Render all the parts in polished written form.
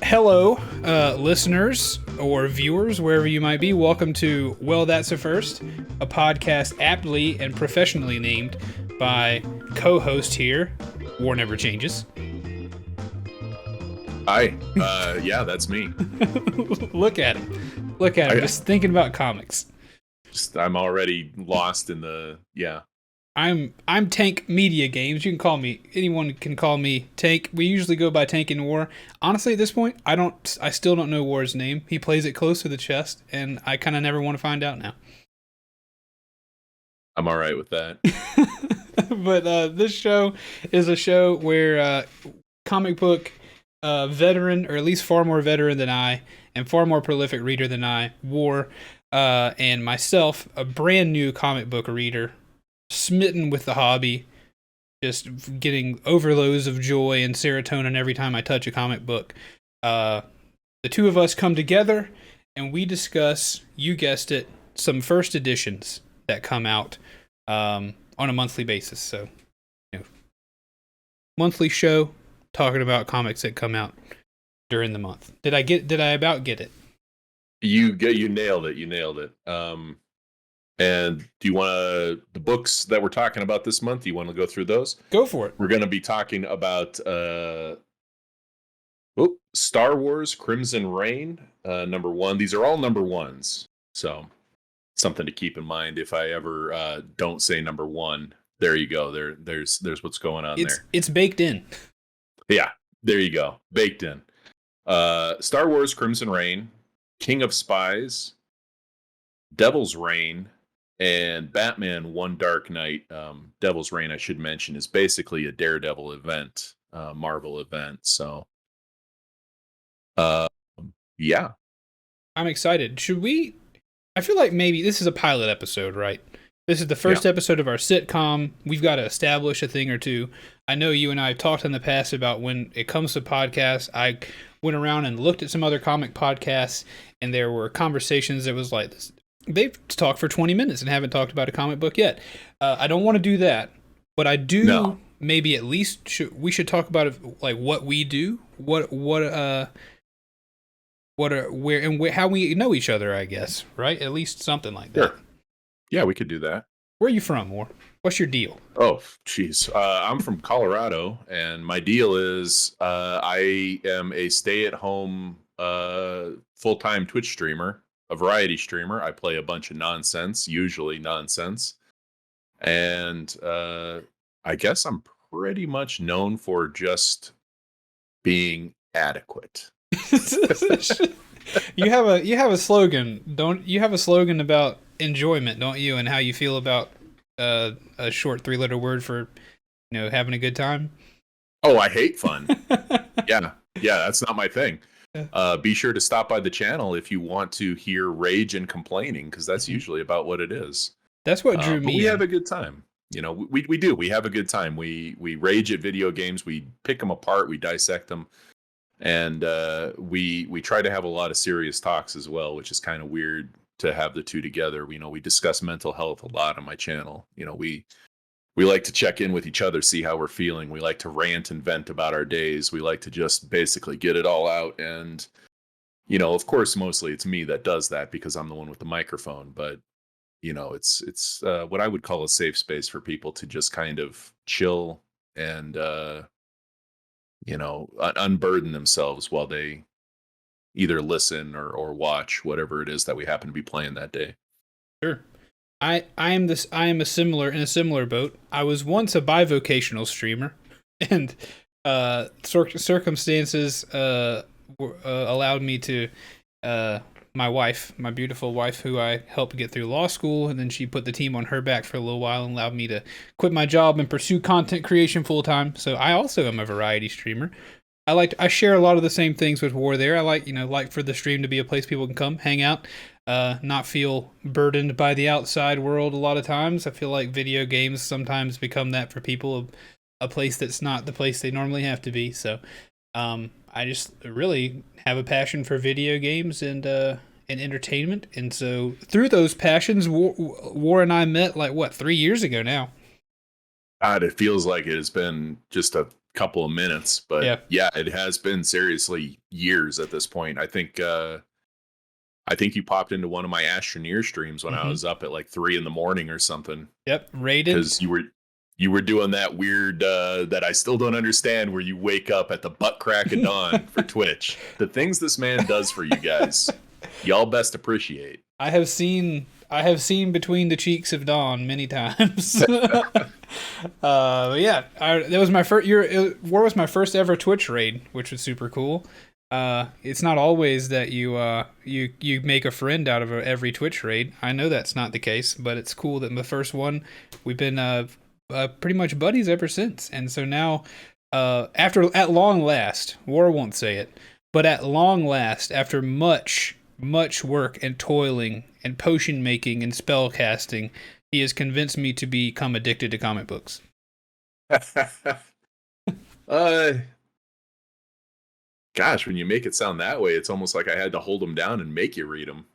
Hello, listeners or viewers, wherever you might be. Welcome to Well, That's a First, a podcast aptly and professionally named by co-host here, War Never Changes. Hi. Yeah, that's me. Look at him. Just thinking about comics. I'm already lost in the, yeah. I'm Tank Media Games. You can call me, anyone can call me Tank. We usually go by Tank in War. Honestly, at this point, I still don't know War's name. He plays it close to the chest, and I kind of never want to find out now. I'm all right with that. But this show is a show where comic book veteran, or at least far more veteran than I, and far more prolific reader than I, War, and myself, a brand new comic book reader, smitten with the hobby, just getting overloads of joy and serotonin every time I touch a comic book. The two of us come together and we discuss, you guessed it, some first editions that come out on a monthly basis. So, monthly show talking about comics that come out during the month. Did I about get it? You nailed it. You nailed it. And do you want the books that we're talking about this month? Do you want to go through those? Go for it. We're going to be talking about Star Wars Crimson Reign, number 1. These are all number 1s. So something to keep in mind if I ever don't say number 1. There you go. There's what's going on there. It's baked in. Yeah, there you go. Baked in. Star Wars Crimson Reign, King of Spies, Devil's Reign, and Batman One Dark Knight. Devil's Reign, I should mention, is basically a Daredevil event, Marvel event. So, yeah. I'm excited. I feel like maybe this is a pilot episode, right? This is the first episode of our sitcom. We've got to establish a thing or two. I know you and I have talked in the past about when it comes to podcasts, I went around and looked at some other comic podcasts, and there were conversations that was like this. They've talked for 20 minutes and haven't talked about a comic book yet. I don't want to do that, but I do. Maybe at least we should talk about like what we do, where and how we know each other. I guess, right? At least something like that. Sure. Yeah, we could do that. Where are you from, War? What's your deal? Oh, jeez. I'm from Colorado, and my deal is I am a stay-at-home full-time Twitch streamer. A variety streamer. I play a bunch of nonsense, usually nonsense. And I guess I'm pretty much known for just being adequate. You have a slogan, don't you? Have a slogan about enjoyment, don't you? And how you feel about a short 3-letter word for having a good time. Oh, I hate fun. Yeah, that's not my thing. Be sure to stop by the channel if you want to hear rage and complaining, because that's usually about what it is. That's what drew me. We have a good time. We do. We have a good time. We rage at video games. We pick them apart. We dissect them, and we try to have a lot of serious talks as well, which is kind of weird to have the two together. We discuss mental health a lot on my channel. We like to check in with each other, see how we're feeling. We like to rant and vent about our days. We like to just basically get it all out. And, of course, mostly it's me that does that because I'm the one with the microphone. But, it's what I would call a safe space for people to just kind of chill and, unburden themselves while they either listen or watch whatever it is that we happen to be playing that day. Sure. I am in a similar boat. I was once a bivocational streamer, and circumstances allowed me to my wife, my beautiful wife, who I helped get through law school, and then she put the team on her back for a little while and allowed me to quit my job and pursue content creation full time. So I also am a variety streamer. I share a lot of the same things with War there. I like for the stream to be a place people can come, hang out, not feel burdened by the outside world a lot of times. I feel like video games sometimes become that for people, a place that's not the place they normally have to be. So I just really have a passion for video games and entertainment. And so through those passions, War and I met 3 years ago now. God, it feels like it has been just a couple of minutes, but Yeah. yeah, it has been seriously years at this point. I think you popped into one of my Astroneer streams when I Mm-hmm. was up at like 3 a.m. or something, Yep. Rated. because you were doing that weird that I still don't understand, where you wake up at the butt crack of dawn for Twitch. The things this man does for you guys, y'all best appreciate. I have seen between the cheeks of dawn many times. But yeah, that was my first War was my first ever Twitch raid, which was super cool. It's not always that you make a friend out of every Twitch raid. I know that's not the case, but it's cool that the first one we've been pretty much buddies ever since. And so now, at long last, War won't say it, but at long last, after much work and toiling and potion making and spell casting, he has convinced me to become addicted to comic books. Gosh, when you make it sound that way, it's almost like I had to hold them down and make you read them.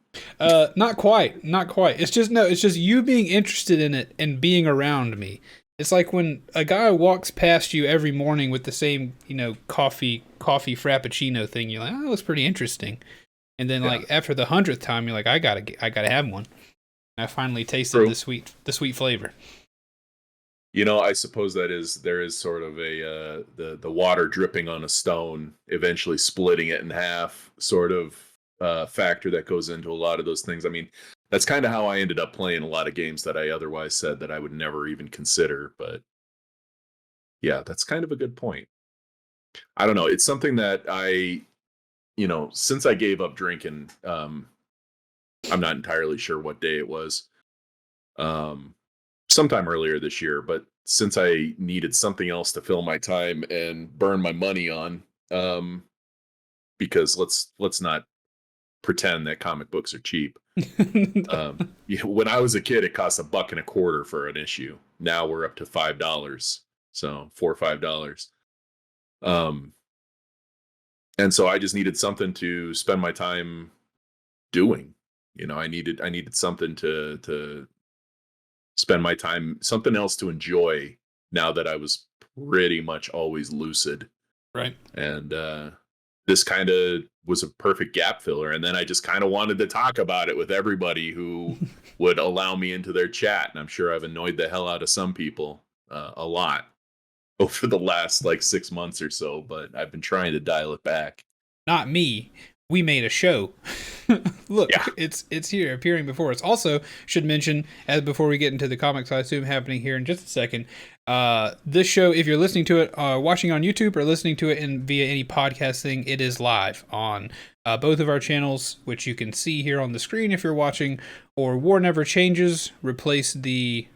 Not quite. It's just you being interested in it and being around me. It's like when a guy walks past you every morning with the same, coffee frappuccino thing. You're like, oh, that was pretty interesting. And then, like, after the 100th time, you're like, I gotta have one. And I finally tasted the sweet flavor. I suppose there is sort of a the water dripping on a stone, eventually splitting it in half, sort of factor that goes into a lot of those things. I mean, that's kind of how I ended up playing a lot of games that I otherwise said that I would never even consider. But yeah, that's kind of a good point. I don't know. It's something that since I gave up drinking, I'm not entirely sure what day it was. Sometime earlier this year, but since I needed something else to fill my time and burn my money on, because let's not pretend that comic books are cheap. When I was a kid, it cost $1.25 for an issue. Now we're up to $5, so $4 or $5. And so I just needed something to spend my time doing. I needed something to spend my time, something else to enjoy, now that I was pretty much always lucid. Right. And this kind of was a perfect gap filler. And then I just kind of wanted to talk about it with everybody who would allow me into their chat. And I'm sure I've annoyed the hell out of some people a lot over the last 6 months or so, but I've been trying to dial it back. Not me. We made a show. Look, it's here appearing before us. Also, should mention, as before we get into the comics I assume happening here in just a second, this show, if you're listening to it, watching on YouTube or listening to it via any podcast thing, it is live on both of our channels, which you can see here on the screen if you're watching, or War Never Changes, replace the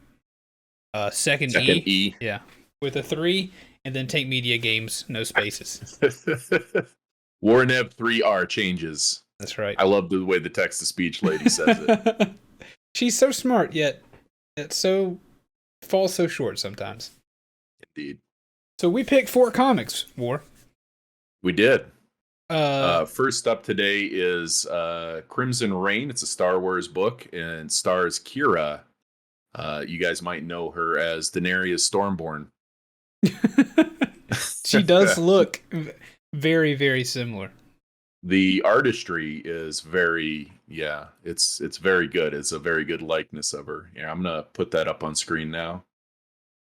second E. Yeah, with a 3, and then Take Media Games, no spaces. Warnev 3R changes. That's right. I love the way the text-to-speech lady says it. She's so smart, yet falls so short sometimes. Indeed. So we picked 4 comics, War. We did. First up today is Crimson Reign. It's a Star Wars book and stars Kira. You guys might know her as Daenerys Stormborn. She does look very, very similar. The artistry is it's very good. It's a very good likeness of her. Yeah, I'm gonna put that up on screen now.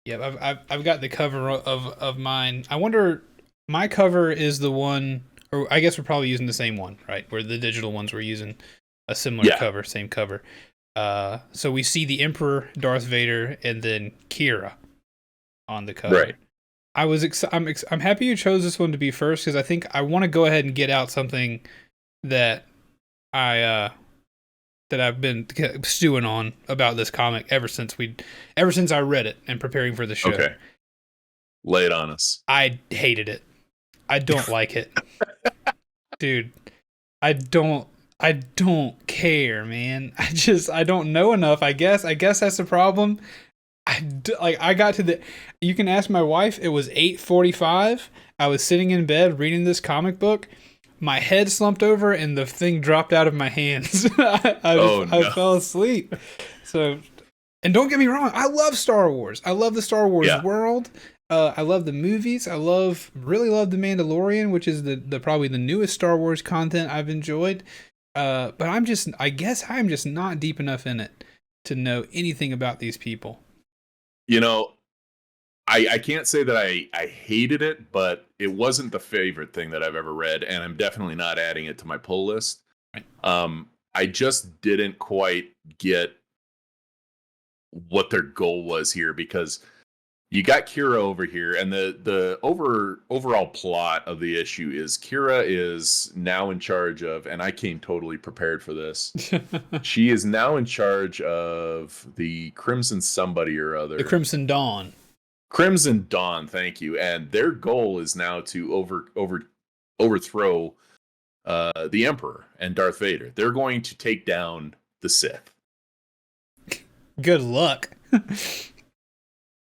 Yeah, I've got the cover of mine. I wonder, my cover is the one, or I guess we're probably using the same one, right? Where the digital ones, we're using a similar cover, same cover. So we see the Emperor, Darth Vader, and then Kira on the cover. Right. I'm happy you chose this one to be first, because I think I want to go ahead and get out something that I've been stewing on about this comic ever since I read it and preparing for the show. Okay. Lay it on us. I hated it. I don't like it. Dude, I don't care, man. I don't know enough, I guess. I guess that's the problem. I got to you can ask my wife, it was 8:45. I was sitting in bed reading this comic book. My head slumped over and the thing dropped out of my hands. I fell asleep. So, and don't get me wrong, I love Star Wars. I love the Star Wars world. I love the movies. Really love The Mandalorian, which is the probably the newest Star Wars content I've enjoyed. But I guess I'm just not deep enough in it to know anything about these people. You know, I can't say that I hated it, but it wasn't the favorite thing that I've ever read, and I'm definitely not adding it to my pull list. Right. I just didn't quite get what their goal was here, because you got Kira over here, and the overall plot of the issue is Kira is now in charge of, and I came totally prepared for this. She is now in charge of the Crimson somebody or other. The Crimson Dawn. Crimson Dawn, thank you. And their goal is now to overthrow the Emperor and Darth Vader. They're going to take down the Sith. Good luck.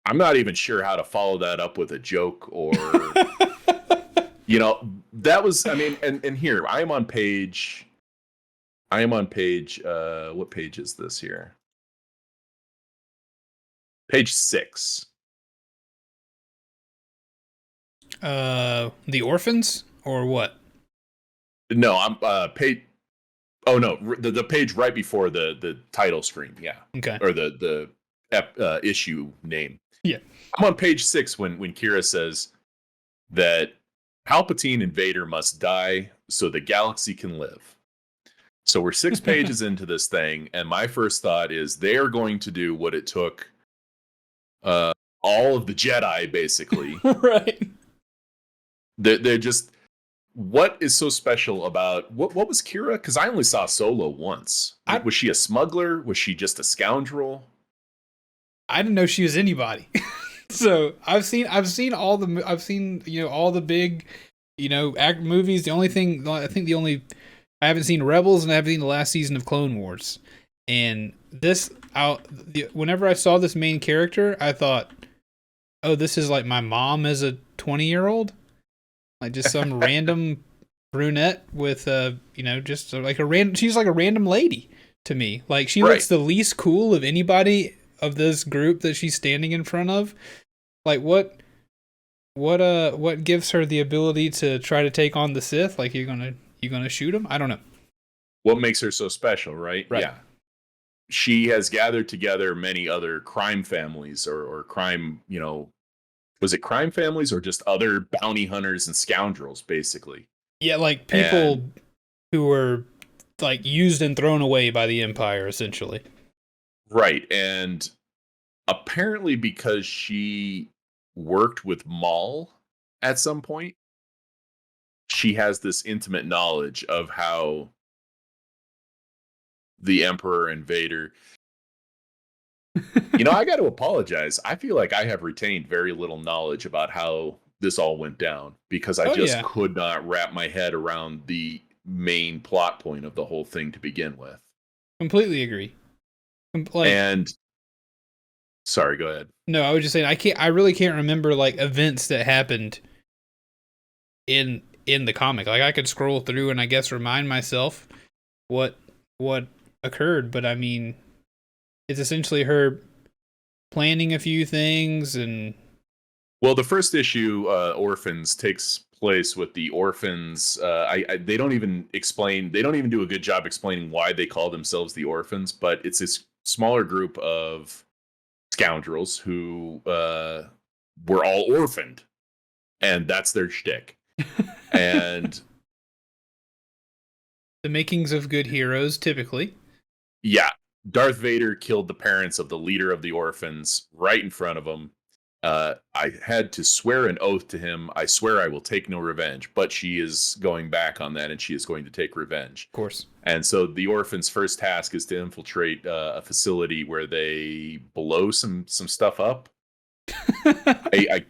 I'm not even sure how to follow that up with a joke or, that was, I mean, and here, I am on page, what page is this here? Page 6. The orphans or what? No, I'm page. Oh no, the page right before the title screen. Yeah. Okay. Or the issue name. Yeah. I'm on page 6 when Kira says that Palpatine and Vader must die so the galaxy can live. So we're 6 pages into this thing, and my first thought is they are going to do what it took all of the Jedi, basically. Right. They're just, what is so special about what was Kira? Because I only saw Solo once. Was she a smuggler? Was she just a scoundrel? I didn't know she was anybody. So I've seen all the big, act movies. The only thing I haven't seen Rebels, and I haven't seen the last season of Clone Wars. And whenever I saw this main character, I thought, oh, this is like my mom as a 20-year-old. Like just some random brunette with just like she's like a random lady to me. Like she looks the least cool of anybody of this group that she's standing in front of. Like what gives her the ability to try to take on the Sith? Like you gonna shoot him? I don't know. What makes her so special, right? Right. Yeah. She has gathered together many other crime families or crime, was it crime families or just other bounty hunters and scoundrels, basically? Yeah, like people who were like used and thrown away by the Empire, essentially. Right. And apparently because she worked with Maul at some point, she has this intimate knowledge of how the Emperor and Vader... I got to apologize. I feel like I have retained very little knowledge about how this all went down, because I could not wrap my head around the main plot point of the whole thing to begin with. Completely agree. Sorry, go ahead. No, I was just saying I really can't remember like events that happened in the comic. Like I could scroll through and I guess remind myself what occurred, but I mean, it's essentially her planning a few things. And well, the first issue, Orphans, takes place with the orphans. They don't even do a good job explaining why they call themselves the Orphans, but it's this smaller group of scoundrels who were all orphaned, and that's their shtick. And the makings of good heroes, typically. Yeah. Darth Vader killed the parents of the leader of the orphans right in front of him. I had to swear an oath to him. I swear I will take no revenge, but she is going back on that, and she is going to take revenge. Of course. And so the orphans' first task is to infiltrate a facility where they blow some stuff up. I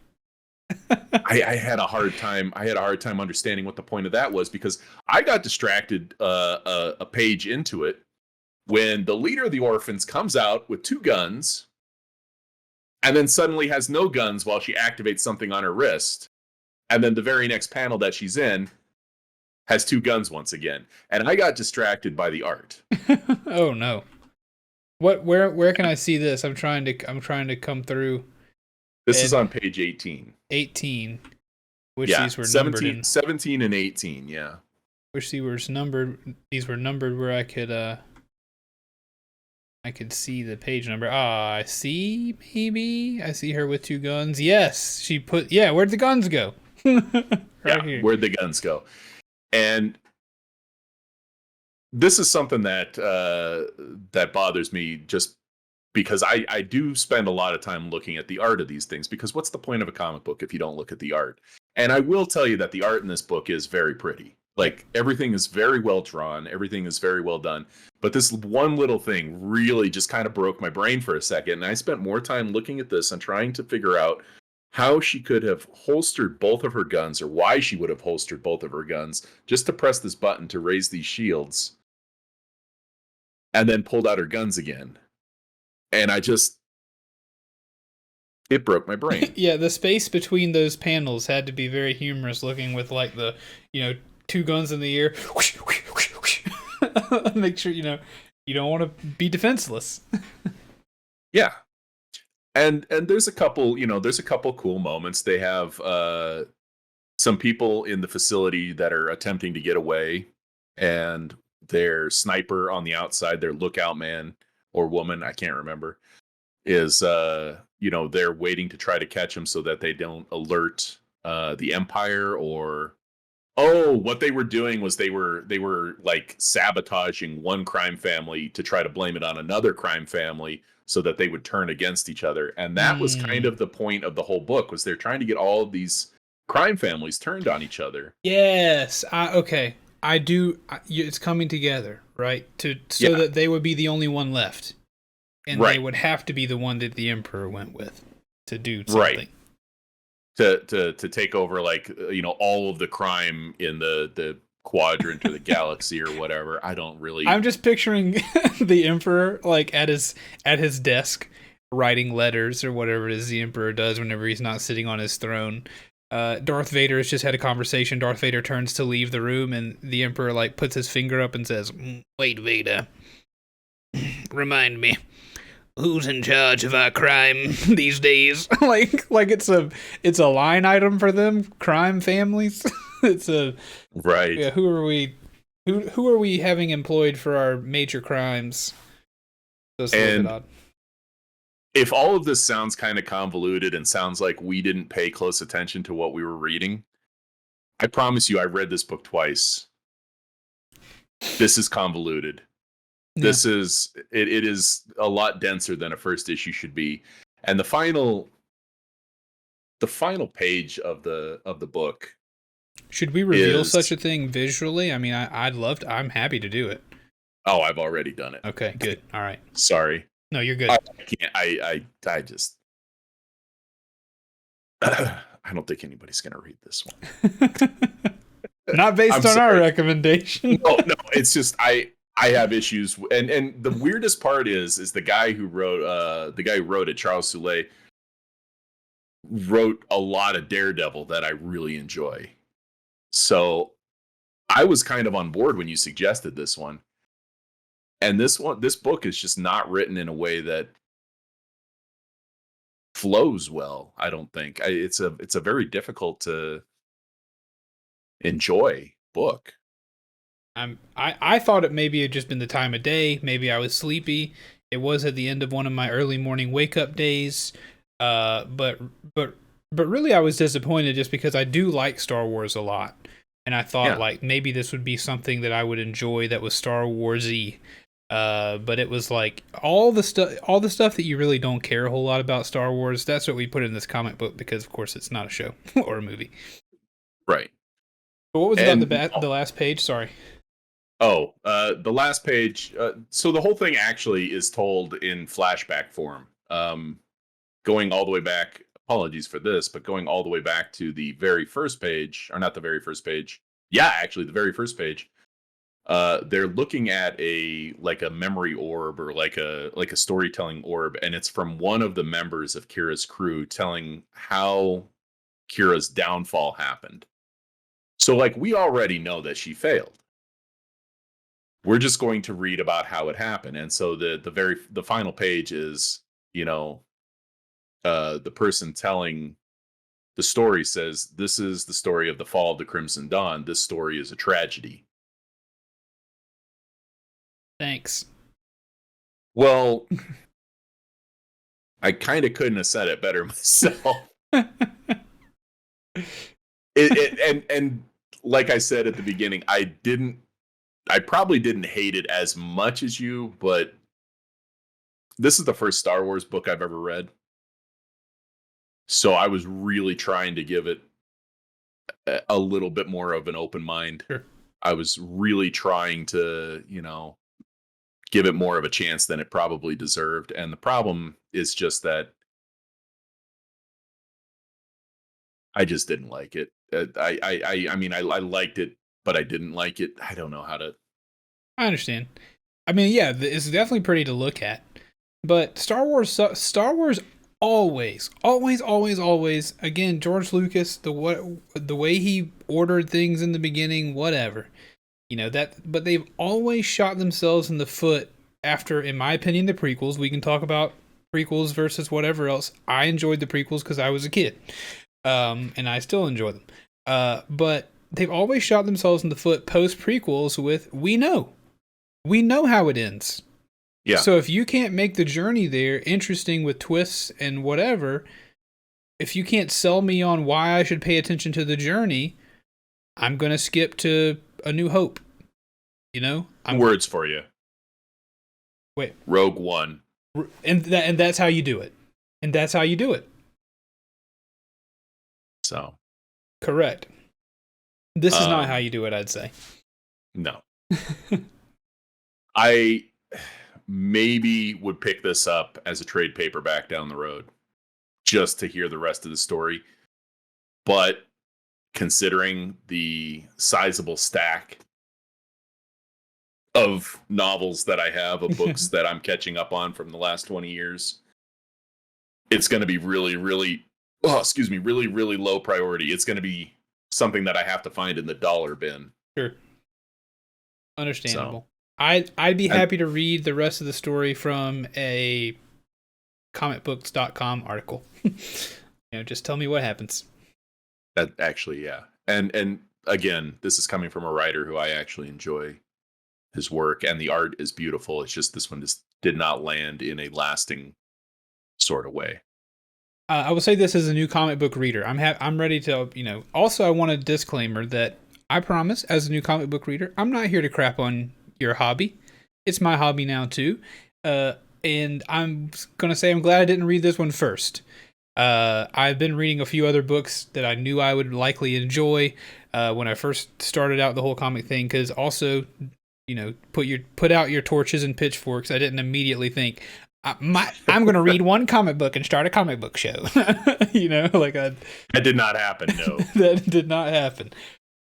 had a hard time. I had a hard time understanding what the point of that was, because I got distracted a page into it when the leader of the orphans comes out with 2 guns and then suddenly has no guns while she activates something on her wrist. And then the very next panel that she's in has 2 guns once again. And I got distracted by the art. Oh no. Where can I see this? I'm trying to come through. This is And on page 18. 18. Wish Yeah, these were numbered 17, in. 17 and 18. Yeah. Wish these were numbered. These were numbered where I could see the page number. Ah, I see. Maybe I see her with two guns. Yes, she put. Yeah, where'd the guns go? Yeah. Right here. Where'd the guns go? And this is something that that bothers me, just because I do spend a lot of time looking at the art of these things, because what's the point of a comic book if you don't look at the art? And I will tell you that the art in this book is very pretty. Yep. Like, everything is very well drawn, everything is very well done. But this one little thing really just kind of broke my brain for a second. And I spent more time looking at this and trying to figure out how she could have holstered both of her guns, or why she would have holstered both of her guns, just to press this button to raise these shields, and then pulled out her guns again. And it broke my brain. Yeah, the space between those panels had to be very humorous looking, with like the, two guns in the air. Make sure, you don't want to be defenseless. Yeah. And there's a couple, there's a couple cool moments. They have some people in the facility that are attempting to get away, and their sniper on the outside, their lookout man or woman, I can't remember, is they're waiting to try to catch them so that they don't alert the Empire. Or what they were doing was they were like sabotaging one crime family to try to blame it on another crime family, so that they would turn against each other. And that was kind of the point of the whole book, was they're trying to get all of these crime families turned on each other. Yes. Okay. I do. It's coming together, right? So Yeah. that they would be the only one left, and Right. they would have to be the one that the Emperor went with to do Right. something. To take over, like, all of the crime in the quadrant or the galaxy or whatever. I don't really. I'm just picturing the Emperor like at his desk writing letters or whatever it is the Emperor does whenever he's not sitting on his throne. Darth Vader has just had a conversation. Darth Vader turns to leave the room, and the Emperor like puts his finger up and says, "Wait, Vader. Remind me, who's in charge of our crime these days?" like it's a line item for them, crime families. It's a Right. Yeah, who are we? Who are we having employed for our major crimes? So it's a little bit odd. If all of this sounds kind of convoluted and sounds like we didn't pay close attention to what we were reading, I promise you, I read this book twice. This is convoluted. Yeah. This is it is a lot denser than a first issue should be. And the final page of the book. Should we reveal such a thing visually? I mean, I'm happy to do it. Oh, I've already done it. Okay, good. All right. Sorry. No, you're good. I can't. I just. I don't think anybody's gonna read this one. Not based on our recommendation. No, it's just I have issues, and the weirdest part is the guy who wrote it, Charles Soule, wrote a lot of Daredevil that I really enjoy. So I was kind of on board when you suggested this one. And this book is just not written in a way that flows well, I don't think. It's a very difficult to enjoy book. I thought it maybe had just been the time of day. Maybe I was sleepy. It was at the end of one of my early morning wake up days. But really I was disappointed, just because I do like Star Wars a lot. And I thought like maybe this would be something that I would enjoy that was Star Warsy. But it was like all the stuff that you really don't care a whole lot about Star Wars. That's what we put in this comic book, because of course it's not a show or a movie. Right. But what was about the last page? Sorry. Oh, the last page. So the whole thing actually is told in flashback form. Going all the way back. Apologies for this, but going all the way back to the very first page, or not the very first page. Yeah, actually, the very first page. They're looking at a memory orb, or like a storytelling orb, and it's from one of the members of Kira's crew telling how Kira's downfall happened. So like, we already know that she failed. We're just going to read about how it happened. And so the final page is, the person telling the story says, "This is the story of the fall of the Crimson Dawn. This story is a tragedy." Thanks. Well, I kind of couldn't have said it better myself. And like I said at the beginning, I probably didn't hate it as much as you, but this is the first Star Wars book I've ever read. So I was really trying to give it a little bit more of an open mind. Sure. I was really trying to, give it more of a chance than it probably deserved. And the problem is just that I just didn't like it. I mean, I liked it, but I didn't like it. I don't know how to. I understand. I mean, yeah, it's definitely pretty to look at. But Star Wars always. Again, George Lucas, the way he ordered things in the beginning, whatever, that. But they've always shot themselves in the foot after, in my opinion, the prequels. We can talk about prequels versus whatever else. I enjoyed the prequels because I was a kid, and I still enjoy them. But they've always shot themselves in the foot post prequels with we know how it ends. Yeah. So if you can't make the journey there interesting with twists and whatever, if you can't sell me on why I should pay attention to the journey, I'm going to skip to A New Hope. Words for you. Wait. Rogue One. And that's how you do it. And that's how you do it. So. Correct. This is not how you do it, I'd say. No. I maybe would pick this up as a trade paperback down the road just to hear the rest of the story. But considering the sizable stack of novels that I have, of books that I'm catching up on from the last 20 years, it's going to be really, really, really, really low priority. It's going to be something that I have to find in the dollar bin. Sure. Understandable. So. I'd be happy to read the rest of the story from a comicbooks.com article. Just tell me what happens. That actually, yeah. And again, this is coming from a writer who I actually enjoy his work, and the art is beautiful. It's just this one just did not land in a lasting sort of way. I will say this as a new comic book reader. I'm ready to, also I want a disclaimer that I promise as a new comic book reader, I'm not here to crap on your hobby. It's my hobby now too. And I'm going to say I'm glad I didn't read this one first. I've been reading a few other books that I knew I would likely enjoy when I first started out the whole comic thing, because also, put out your torches and pitchforks. I didn't immediately think, I'm going to read one comic book and start a comic book show. That did not happen. No, that did not happen.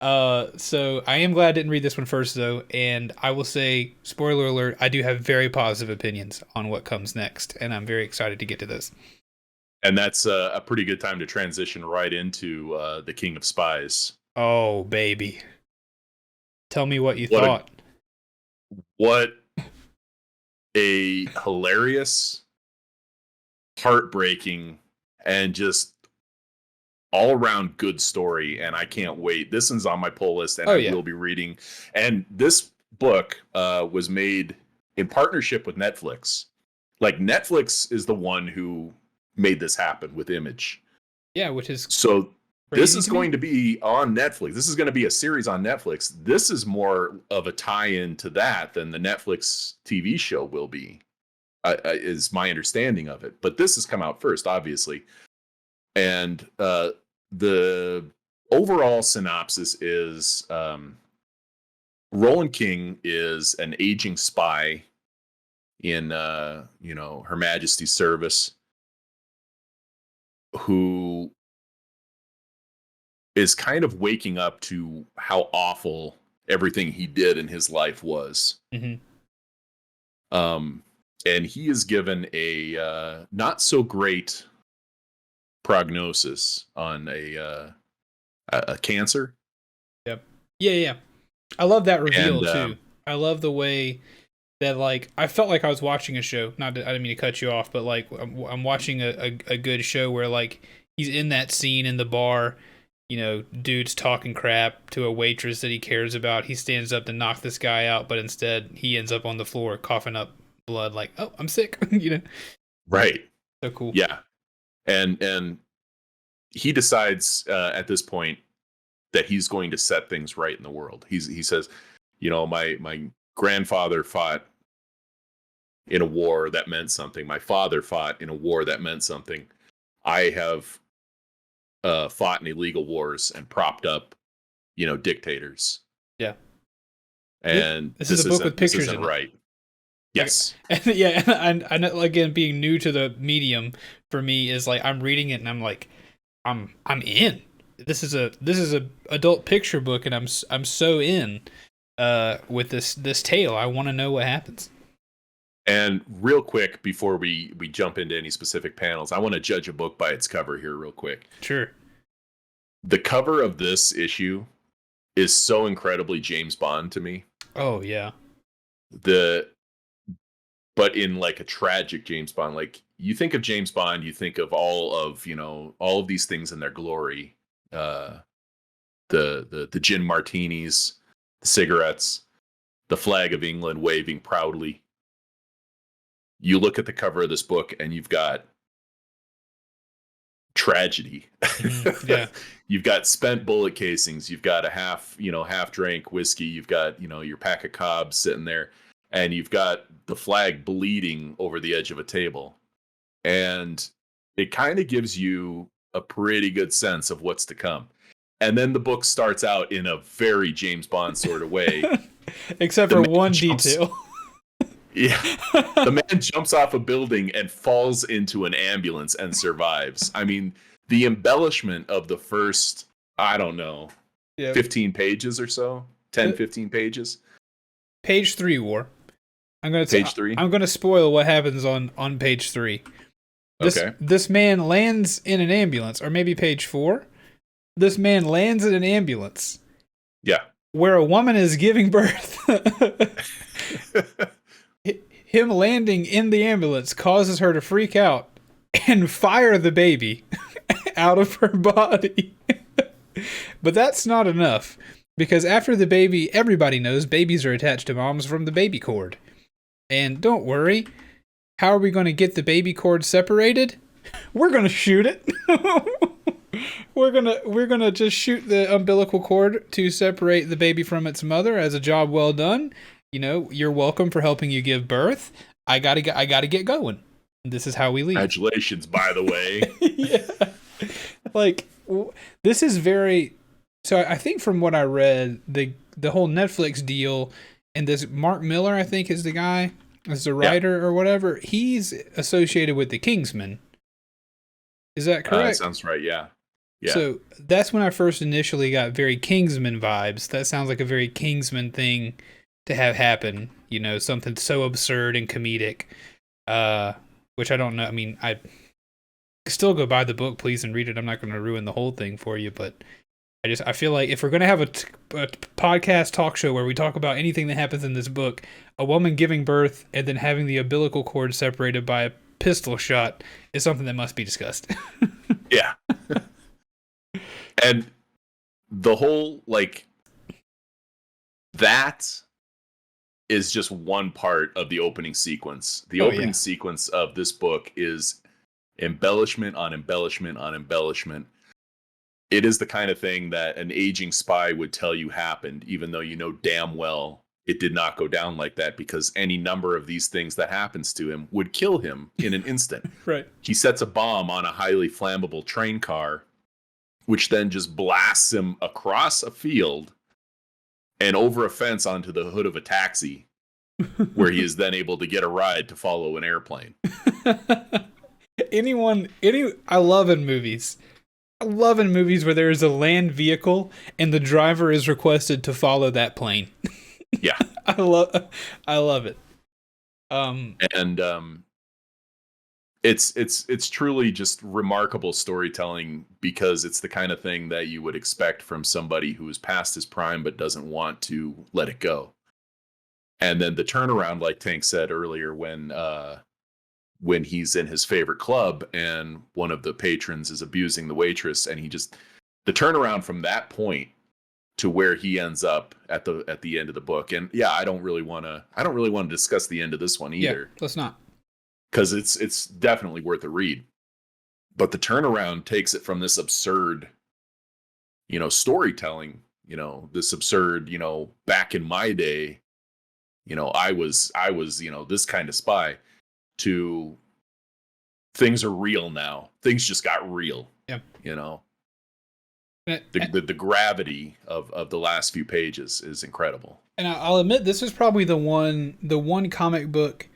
So I am glad I didn't read this one first, though, and I will say, spoiler alert, I do have very positive opinions on what comes next, and I'm very excited to get to this. And that's a pretty good time to transition right into the King of Spies. Oh, baby. Tell me what you thought. What a hilarious, heartbreaking, and just all-around good story, and I can't wait. This one's on my pull list, and I will be reading. And this book was made in partnership with Netflix. Like, Netflix is the one who made this happen with Image. Yeah, which is so. This is going to be on Netflix. This is going to be a series on Netflix. This is more of a tie-in to that than the Netflix TV show will be, is my understanding of it. But this has come out first, obviously. And the overall synopsis is Roland King is an aging spy in, Her Majesty's service who is kind of waking up to how awful everything he did in his life was. Mm-hmm. And he is given a not so great prognosis on a cancer. Yep. Yeah. I love that reveal too. I love the way that like I felt like I was watching a show. Not I didn't mean to cut you off, but like I'm watching a good show where like he's in that scene in the bar. Dude's talking crap to a waitress that he cares about. He stands up to knock this guy out, but instead he ends up on the floor coughing up blood. Like, oh, I'm sick. Right. So cool. Yeah. And he decides at this point that he's going to set things right in the world. He says, my grandfather fought in a war that meant something. My father fought in a war that meant something. I have fought in illegal wars and propped up, dictators. Yeah. And this is a book with pictures in it. Right. Yes. Yeah, and again, being new to the medium for me is like I'm reading it and I'm like, I'm in. This is a adult picture book and I'm so in with this tale. I want to know what happens. And real quick before we jump into any specific panels, I want to judge a book by its cover here real quick. Sure. The cover of this issue is so incredibly James Bond to me. Oh yeah. But in like a tragic James Bond, like you think of James Bond, you think of all of these things in their glory. The gin martinis, the cigarettes, the flag of England waving proudly. You look at the cover of this book and you've got tragedy. Yeah. You've got spent bullet casings, you've got a half drank whiskey, you've got, your pack of cobs sitting there, and you've got the flag bleeding over the edge of a table. And it kind of gives you a pretty good sense of what's to come. And then the book starts out in a very James Bond sort of way. Except for one detail. Yeah. The man jumps off a building and falls into an ambulance and survives. I mean, the embellishment of the first, I don't know, 15 pages or so, 10, 15 pages. Page 3, War. Page 3? I'm going to spoil what happens on page 3. This man lands in an ambulance, or maybe page 4. This man lands in an ambulance. Yeah. Where a woman is giving birth. Him landing in the ambulance causes her to freak out and fire the baby out of her body. But that's not enough, because after the baby, everybody knows babies are attached to moms from the baby cord. And don't worry, how are we going to get the baby cord separated? We're going to shoot it. We're gonna just shoot the umbilical cord to separate the baby from its mother as a job well done. You're welcome for helping you give birth. I gotta get going. This is how we leave. Congratulations, by the way. Yeah. Like, this is very... So I think from what I read, the whole Netflix deal, and this Mark Miller, I think, is the guy, is the writer or whatever, he's associated with the Kingsman. Is that correct? That sounds right, yeah. Yeah. So that's when I first initially got very Kingsman vibes. That sounds like a very Kingsman thing to have happen, something so absurd and comedic, which I don't know. I mean, I still go buy the book, please, and read it. I'm not going to ruin the whole thing for you, but I feel like if we're going to have a podcast talk show where we talk about anything that happens in this book, a woman giving birth and then having the umbilical cord separated by a pistol shot is something that must be discussed. Yeah. And the whole, that is just one part of the opening sequence. The opening sequence of this book is embellishment on embellishment on embellishment. It is the kind of thing that an aging spy would tell you happened, even though you know damn well it did not go down like that, because any number of these things that happens to him would kill him in an instant. Right. He sets a bomb on a highly flammable train car, which then just blasts him across a field and over a fence onto the hood of a taxi, where he is then able to get a ride to follow an airplane. I love in movies where there is a land vehicle and the driver is requested to follow that plane. Yeah. I love it. It's truly just remarkable storytelling, because it's the kind of thing that you would expect from somebody who is past his prime but doesn't want to let it go. And then the turnaround, like Tank said earlier, when he's in his favorite club and one of the patrons is abusing the waitress, and the turnaround from that point to where he ends up at the end of the book. And yeah, I don't really want to discuss the end of this one either. Yeah, let's not. Because it's definitely worth a read. But the turnaround takes it from this absurd, storytelling, this absurd, back in my day, I was, this kind of spy, to things are real now. Things just got real. Yeah. The gravity of the last few pages is incredible. And I'll admit, this is probably the one comic book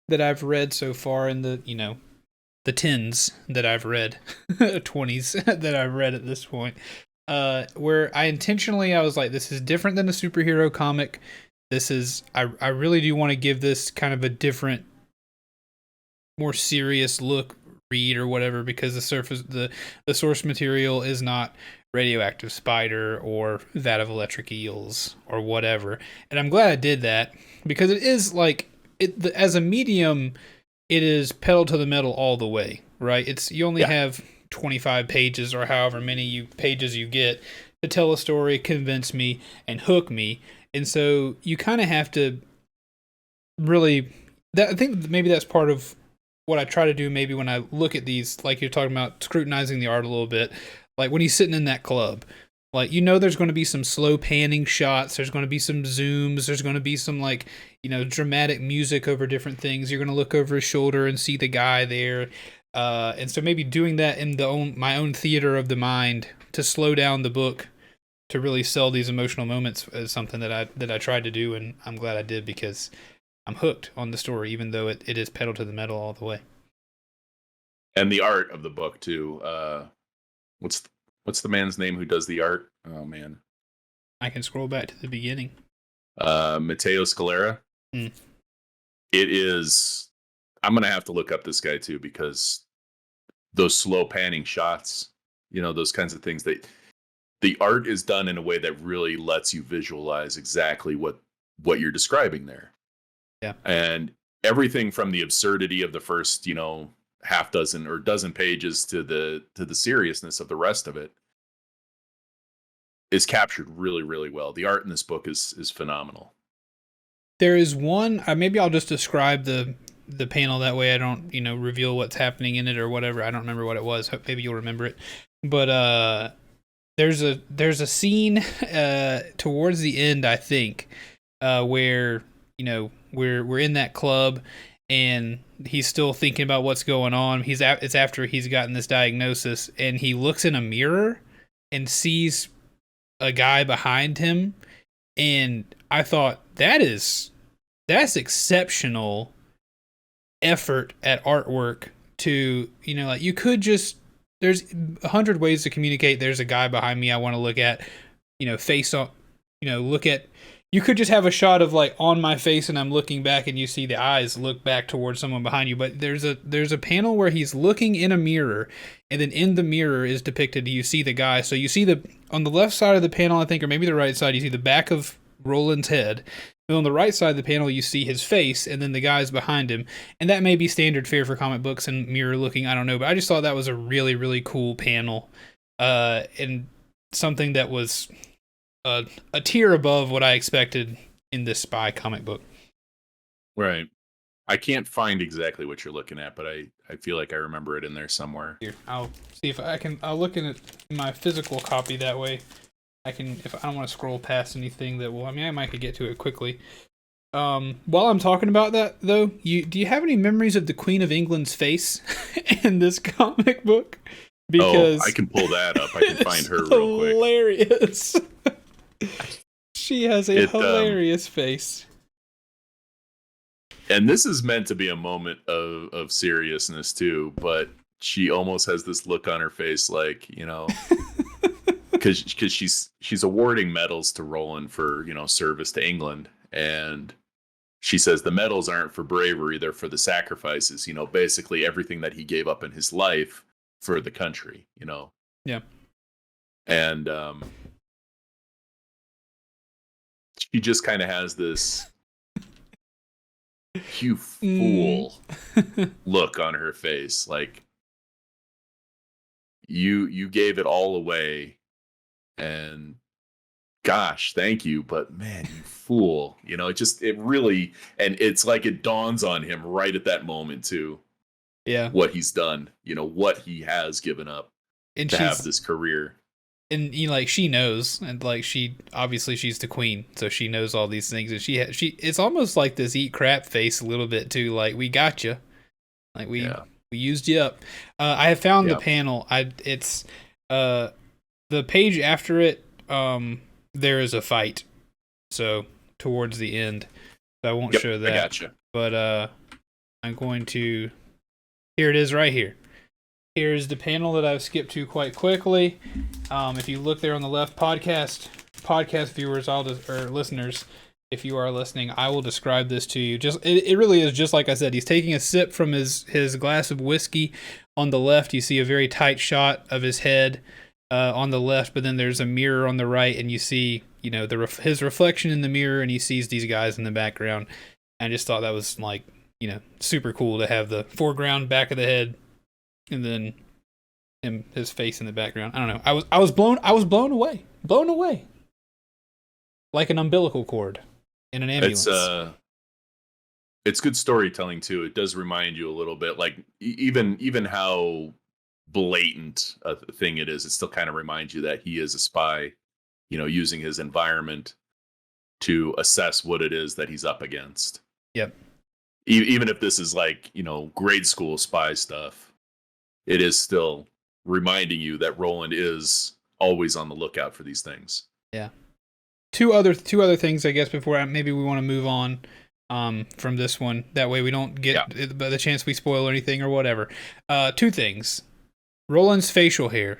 that I've read so far in the tens that I've read, 20s that I've read at this point, where I was like, this is different than a superhero comic. I really do want to give this kind of a different, more serious look read or whatever, because the source material is not Radioactive Spider or that of Electric Eels or whatever. And I'm glad I did that, because it is like as a medium, it is pedal to the metal all the way, right? You only have 25 pages or however many pages you get to tell a story, convince me, and hook me. And so you kind of have to really, I think maybe that's part of what I try to do maybe when I look at these, like you're talking about, scrutinizing the art a little bit. Like when he's sitting in that club, like, there's going to be some slow panning shots. There's going to be some zooms. There's going to be some, like, dramatic music over different things. You're going to look over his shoulder and see the guy there. And so maybe doing that in my own theater of the mind to slow down the book to really sell these emotional moments is something that I tried to do. And I'm glad I did, because I'm hooked on the story, even though it is pedal to the metal all the way. And the art of the book too. What's the man's name who does the art? Oh man, I can scroll back to the beginning. Matteo Scalera. Mm. It is. I'm gonna have to look up this guy too, because those slow panning shots, those kinds of things, the art is done in a way that really lets you visualize exactly what you're describing there. Yeah. And everything from the absurdity of the first, half dozen or dozen pages to the seriousness of the rest of it is captured really, really well. The art in this book is phenomenal. There is one, maybe I'll just describe the panel, that way I don't, reveal what's happening in it or whatever. I don't remember what it was. Maybe you'll remember it. But there's a scene towards the end, I think, where we're in that club and he's still thinking about what's going on. It's after he's gotten this diagnosis, and he looks in a mirror and sees a guy behind him, and I thought that's exceptional effort at artwork. To like, you could just, there's 100 ways to communicate there's a guy behind me I want to look at, face on, look at. You could just have a shot of like on my face and I'm looking back and you see the eyes look back towards someone behind you. But there's a panel where he's looking in a mirror, and then in the mirror is depicted, you see the guy. So you see on the left side of the panel, I think, or maybe the right side, you see the back of Roland's head. And on the right side of the panel, you see his face, and then the guy's behind him. And that may be standard fare for comic books and mirror looking, I don't know. But I just thought that was a really, really cool panel. And something that was a tier above what I expected in this spy comic book. Right. I can't find exactly what you're looking at, but I feel like I remember it in there somewhere. Here, I'll see if I can. I'll look in it in my physical copy. That way, I can. If I don't want to scroll past anything that will, I might could get to it quickly. While I'm talking about that, though, do you have any memories of the Queen of England's face in this comic book? Because I can pull that up. I can find her real quick. Hilarious. She has a hilarious face. And this is meant to be a moment of seriousness too, but she almost has this look on her face, like, because she's awarding medals to Roland for service to England, and she says the medals aren't for bravery, they're for the sacrifices. Basically everything that he gave up in his life for the country. Yeah. And she just kind of has this You Mm. fool look on her face. Like you gave it all away, and gosh, thank you, but man, you fool. It really, and it's like it dawns on him right at that moment too, Yeah. what he's done, what he has given up And to have she's this career. and like she knows, and like she obviously she's the queen, so she knows all these things, and she it's almost like this eat crap face a little bit too, like we got you, like we Yeah. we used you up. I have found the Yeah. panel. It's uh the page after it. There is a fight, so towards the end, so I won't Yep. show I that, gotcha. but I'm going to. Here it is, right here. Here's the panel that I've skipped to quite quickly. If you look there on the left, podcast viewers, or listeners, if you are listening, I will describe this to you. It really is just like I said. He's taking a sip from his glass of whiskey. On the left, you see a very tight shot of his head on the left, but then there's a mirror on the right, and you see his reflection in the mirror, and he sees these guys in the background. And I just thought that was like super cool to have the foreground, back of the head, and then his face in the background. I don't know. I was blown away, like an umbilical cord in an ambulance. It's good storytelling too. It does remind you a little bit, like even how blatant a thing it is. It still kind of reminds you that he is a spy, using his environment to assess what it is that he's up against. Yep. Even if this is like grade school spy stuff, it is still reminding you that Roland is always on the lookout for these things. Yeah. Two other things, I guess, before maybe we want to move on from this one. That way we don't get the chance we spoil anything or whatever. Two things. Roland's facial hair.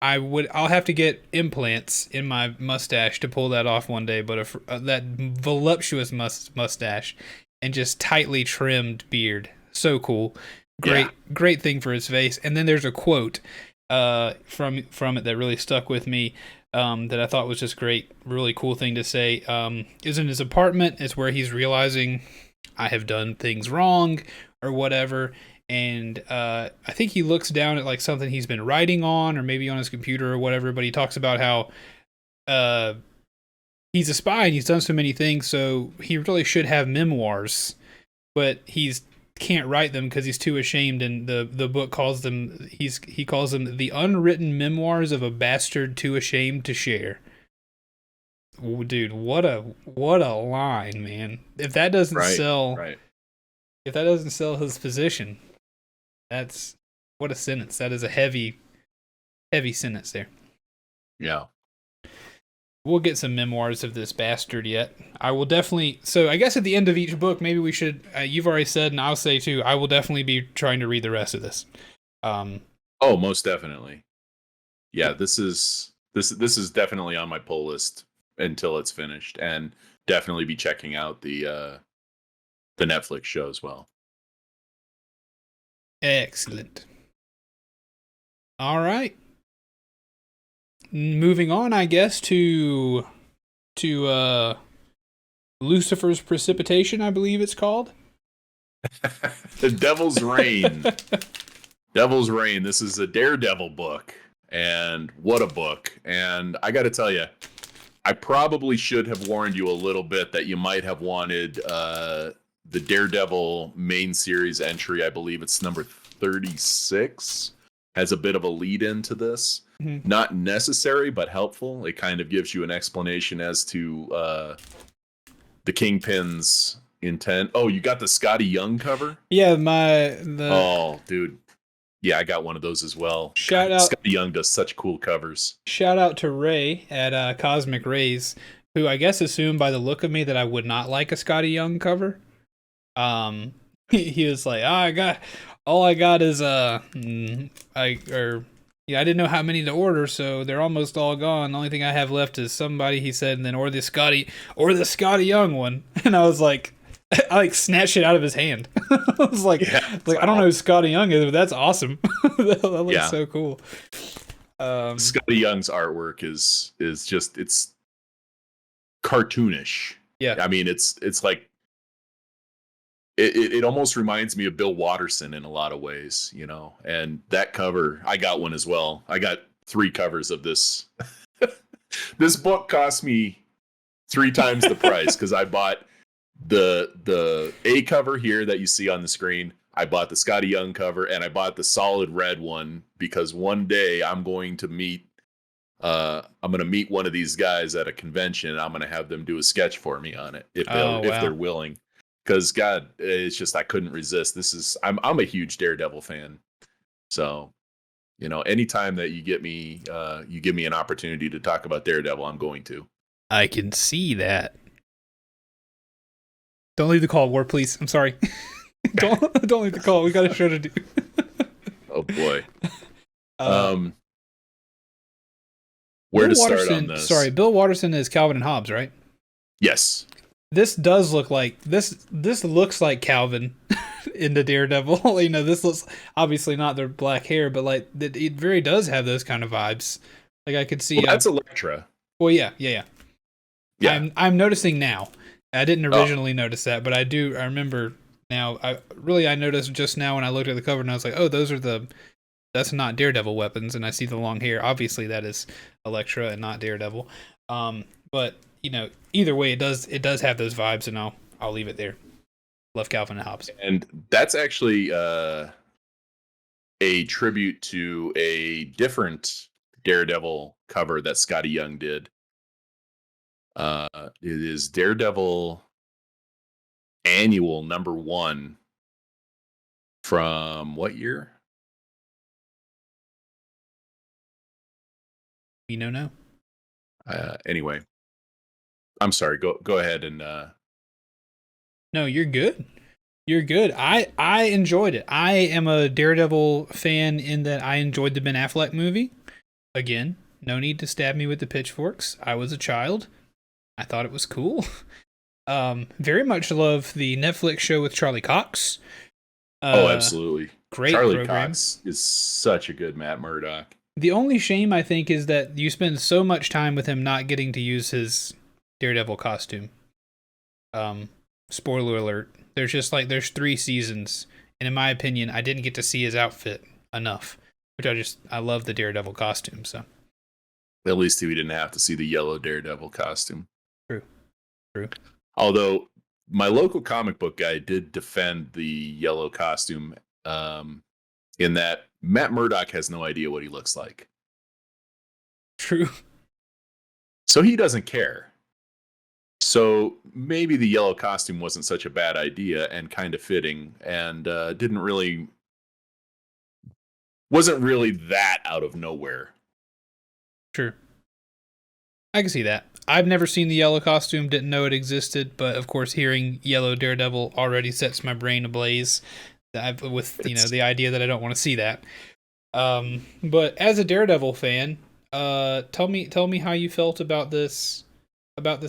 I'll have to get implants in my mustache to pull that off one day, but that voluptuous mustache and just tightly trimmed beard. So cool. Great thing for his face. And then there's a quote from it that really stuck with me, that I thought was just great. Really cool thing to say. Is in his apartment. It's where he's realizing I have done things wrong or whatever. And I think he looks down at like something he's been writing on, or maybe on his computer or whatever. But he talks about how he's a spy and he's done so many things, so he really should have memoirs, but he's can't write them because he's too ashamed. And the book calls them he calls them the unwritten memoirs of a bastard too ashamed to share. Ooh, dude, what a line, man! If that doesn't sell, if that doesn't sell his position, that's what a sentence. That is a heavy sentence there. Yeah. We'll get some memoirs of this bastard yet. I will definitely. So I guess at the end of each book, maybe we should. You've already said, and I'll say too. I will definitely be trying to read the rest of this. Oh, most definitely. Yeah, this is definitely on my pull list until it's finished, and definitely be checking out the Netflix show as well. Excellent. All right. Moving on, I guess, to Lucifer's Precipitation, I believe it's called. The Devil's Reign. Devil's Reign. This is a Daredevil book, and what a book. And I got to tell you, I probably should have warned you a little bit that you might have wanted the Daredevil main series entry. I believe it's number 36. Has a bit of a lead into this. Mm-hmm. Not necessary, but helpful. It kind of gives you an explanation as to the Kingpin's intent. Oh, you got the Scotty Young cover? Yeah, Oh, dude. Yeah, I got one of those as well. Shout out. Scotty Young does such cool covers. Shout out to Ray at Cosmic Rays, who I guess assumed by the look of me that I would not like a Scotty Young cover. He was like, I got is I didn't know how many to order, so they're almost all gone. The only thing I have left is somebody, he said, and then or the Scotty Young one. And I was like, I snatched it out of his hand. I was like, I don't know who Scotty Young is, but that's awesome. That looks so cool. Scotty Young's artwork is just, it's cartoonish. Yeah. I mean, it's like it almost reminds me of Bill Watterson in a lot of ways, you know. And that cover, I got one as well. I got 3 covers of this. This book cost me 3 times the price because I bought the A cover here that you see on the screen. I bought the Scotty Young cover, and I bought the solid red one because one day I'm going to meet one of these guys at a convention. And I'm going to have them do a sketch for me on it if they're willing. Because God, it's just I couldn't resist. I'm a huge Daredevil fan, so you know, anytime that you give me an opportunity to talk about Daredevil, I'm going to. I can see that. Don't leave the call, War, please. I'm sorry. don't leave the call. We got a show to do. Oh boy. Where to start on this? Sorry, Bill Watterson is Calvin and Hobbes, right? Yes. This does look like this looks like Calvin in the Daredevil. You know, this looks obviously not their black hair, but like it very does have those kind of vibes. Like I could see. Well, that's Elektra. Well, yeah. I'm noticing now. I didn't originally notice that, but I remember now. I noticed just now when I looked at the cover and I was like, oh, that's not Daredevil weapons, and I see the long hair. Obviously, that is Elektra and not Daredevil. But you know, either way, it does have those vibes, and I'll leave it there. Love Calvin and Hobbes. And that's actually a tribute to a different Daredevil cover that Scotty Young did. It is Daredevil Annual #1 from what year? You know. Anyway, I'm sorry. Go ahead and. No, you're good. You're good. I enjoyed it. I am a Daredevil fan in that I enjoyed the Ben Affleck movie. Again, no need to stab me with the pitchforks. I was a child. I thought it was cool. Very much love the Netflix show with Charlie Cox. Absolutely. Great Charlie program. Cox is such a good Matt Murdock. The only shame, I think, is that you spend so much time with him not getting to use his Daredevil costume. Spoiler alert. There's 3 seasons, and in my opinion, I didn't get to see his outfit enough. Which I love the Daredevil costume, so. At least we didn't have to see the yellow Daredevil costume. True. Although my local comic book guy did defend the yellow costume, in that Matt Murdock has no idea what he looks like. True. So he doesn't care. So maybe the yellow costume wasn't such a bad idea and kind of fitting, and wasn't really that out of nowhere. Sure. I can see that. I've never seen the yellow costume, didn't know it existed, but of course hearing yellow Daredevil already sets my brain ablaze with the idea that I don't want to see that. But as a Daredevil fan, tell me how you felt about this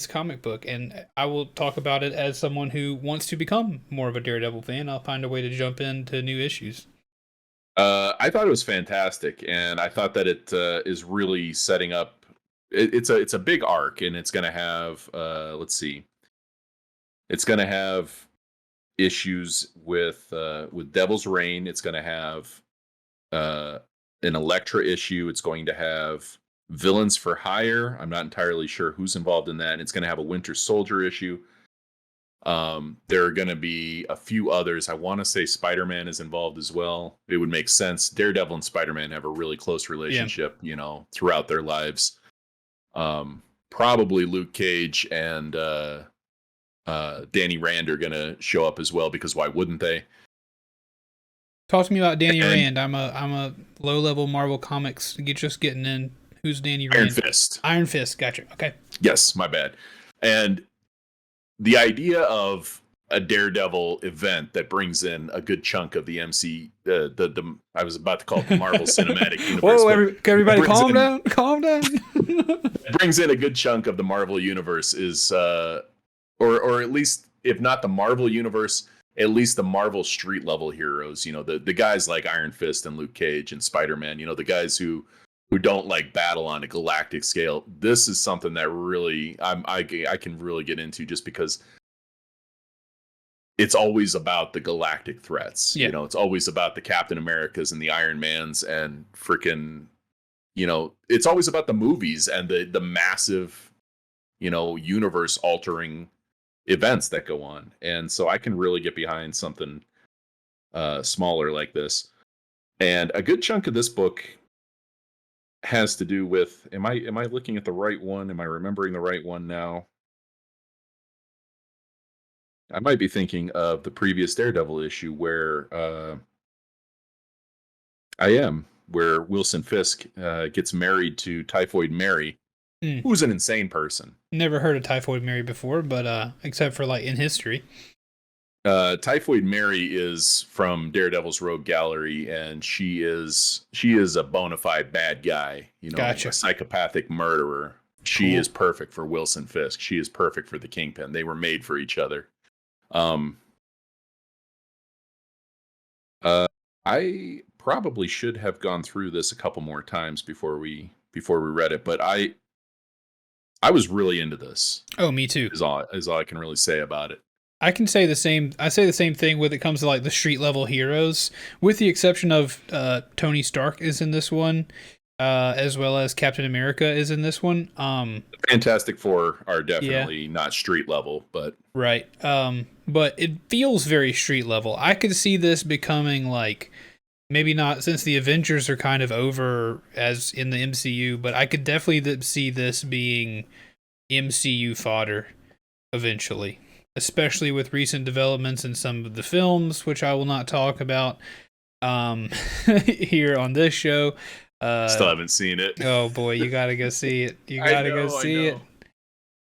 comic book, and I will talk about it as someone who wants to become more of a Daredevil fan. I'll find a way to jump into new issues. I thought it was fantastic, and I thought that it is really setting up. It's a big arc, and it's going to have it's going to have issues with Devil's Reign. It's going to have an Elektra issue. It's going to have Villains for Hire. I'm not entirely sure who's involved in that. It's going to have a Winter Soldier issue. There are going to be a few others. I want to say Spider-Man is involved as well. It would make sense. Daredevil and Spider-Man have a really close relationship, throughout their lives. Probably Luke Cage and Danny Rand are going to show up as well, because why wouldn't they? Talk to me about Danny Rand. I'm a low-level Marvel Comics just getting in. Who's Danny Rand? Iron Fist. Iron Fist. Gotcha. Okay. Yes, my bad. And the idea of a Daredevil event that brings in a good chunk of the MC, I was about to call it the Marvel Cinematic Universe. Whoa, everybody calm down. Calm down. It brings in a good chunk of the Marvel Universe is, or at least, if not the Marvel Universe, at least the Marvel street level heroes, the guys like Iron Fist and Luke Cage and Spider-Man, the guys who don't like battle on a galactic scale. This is something that really I can really get into, just because it's always about the galactic threats. Yeah. It's always about the Captain Americas and the Iron Mans and freaking, it's always about the movies and the massive, universe altering events that go on. And so I can really get behind something smaller like this. And a good chunk of this book has to do with, am I looking at the right one? Am I remembering the right one now? I might be thinking of the previous Daredevil issue where where Wilson Fisk gets married to Typhoid Mary, Mm. who's an insane person. Never heard of Typhoid Mary before, but except for like in history. Typhoid Mary is from Daredevil's Rogue Gallery, and she is a bona fide bad guy, Gotcha. a psychopathic murderer. She Cool. is perfect for Wilson Fisk. She is perfect for the Kingpin. They were made for each other. I probably should have gone through this a couple more times before we read it, but I was really into this. Oh, me too. Is all I can really say about it. I can say the same. I say the same thing when it comes to like the street level heroes, with the exception of Tony Stark is in this one, as well as Captain America is in this one. Fantastic Four are definitely not street level, but right. But it feels very street level. I could see this becoming like, maybe not since the Avengers are kind of over as in the MCU, but I could definitely see this being MCU fodder eventually, especially with recent developments in some of the films, which I will not talk about here on this show. Still haven't seen it. Oh boy, you gotta go see it. You gotta go see it.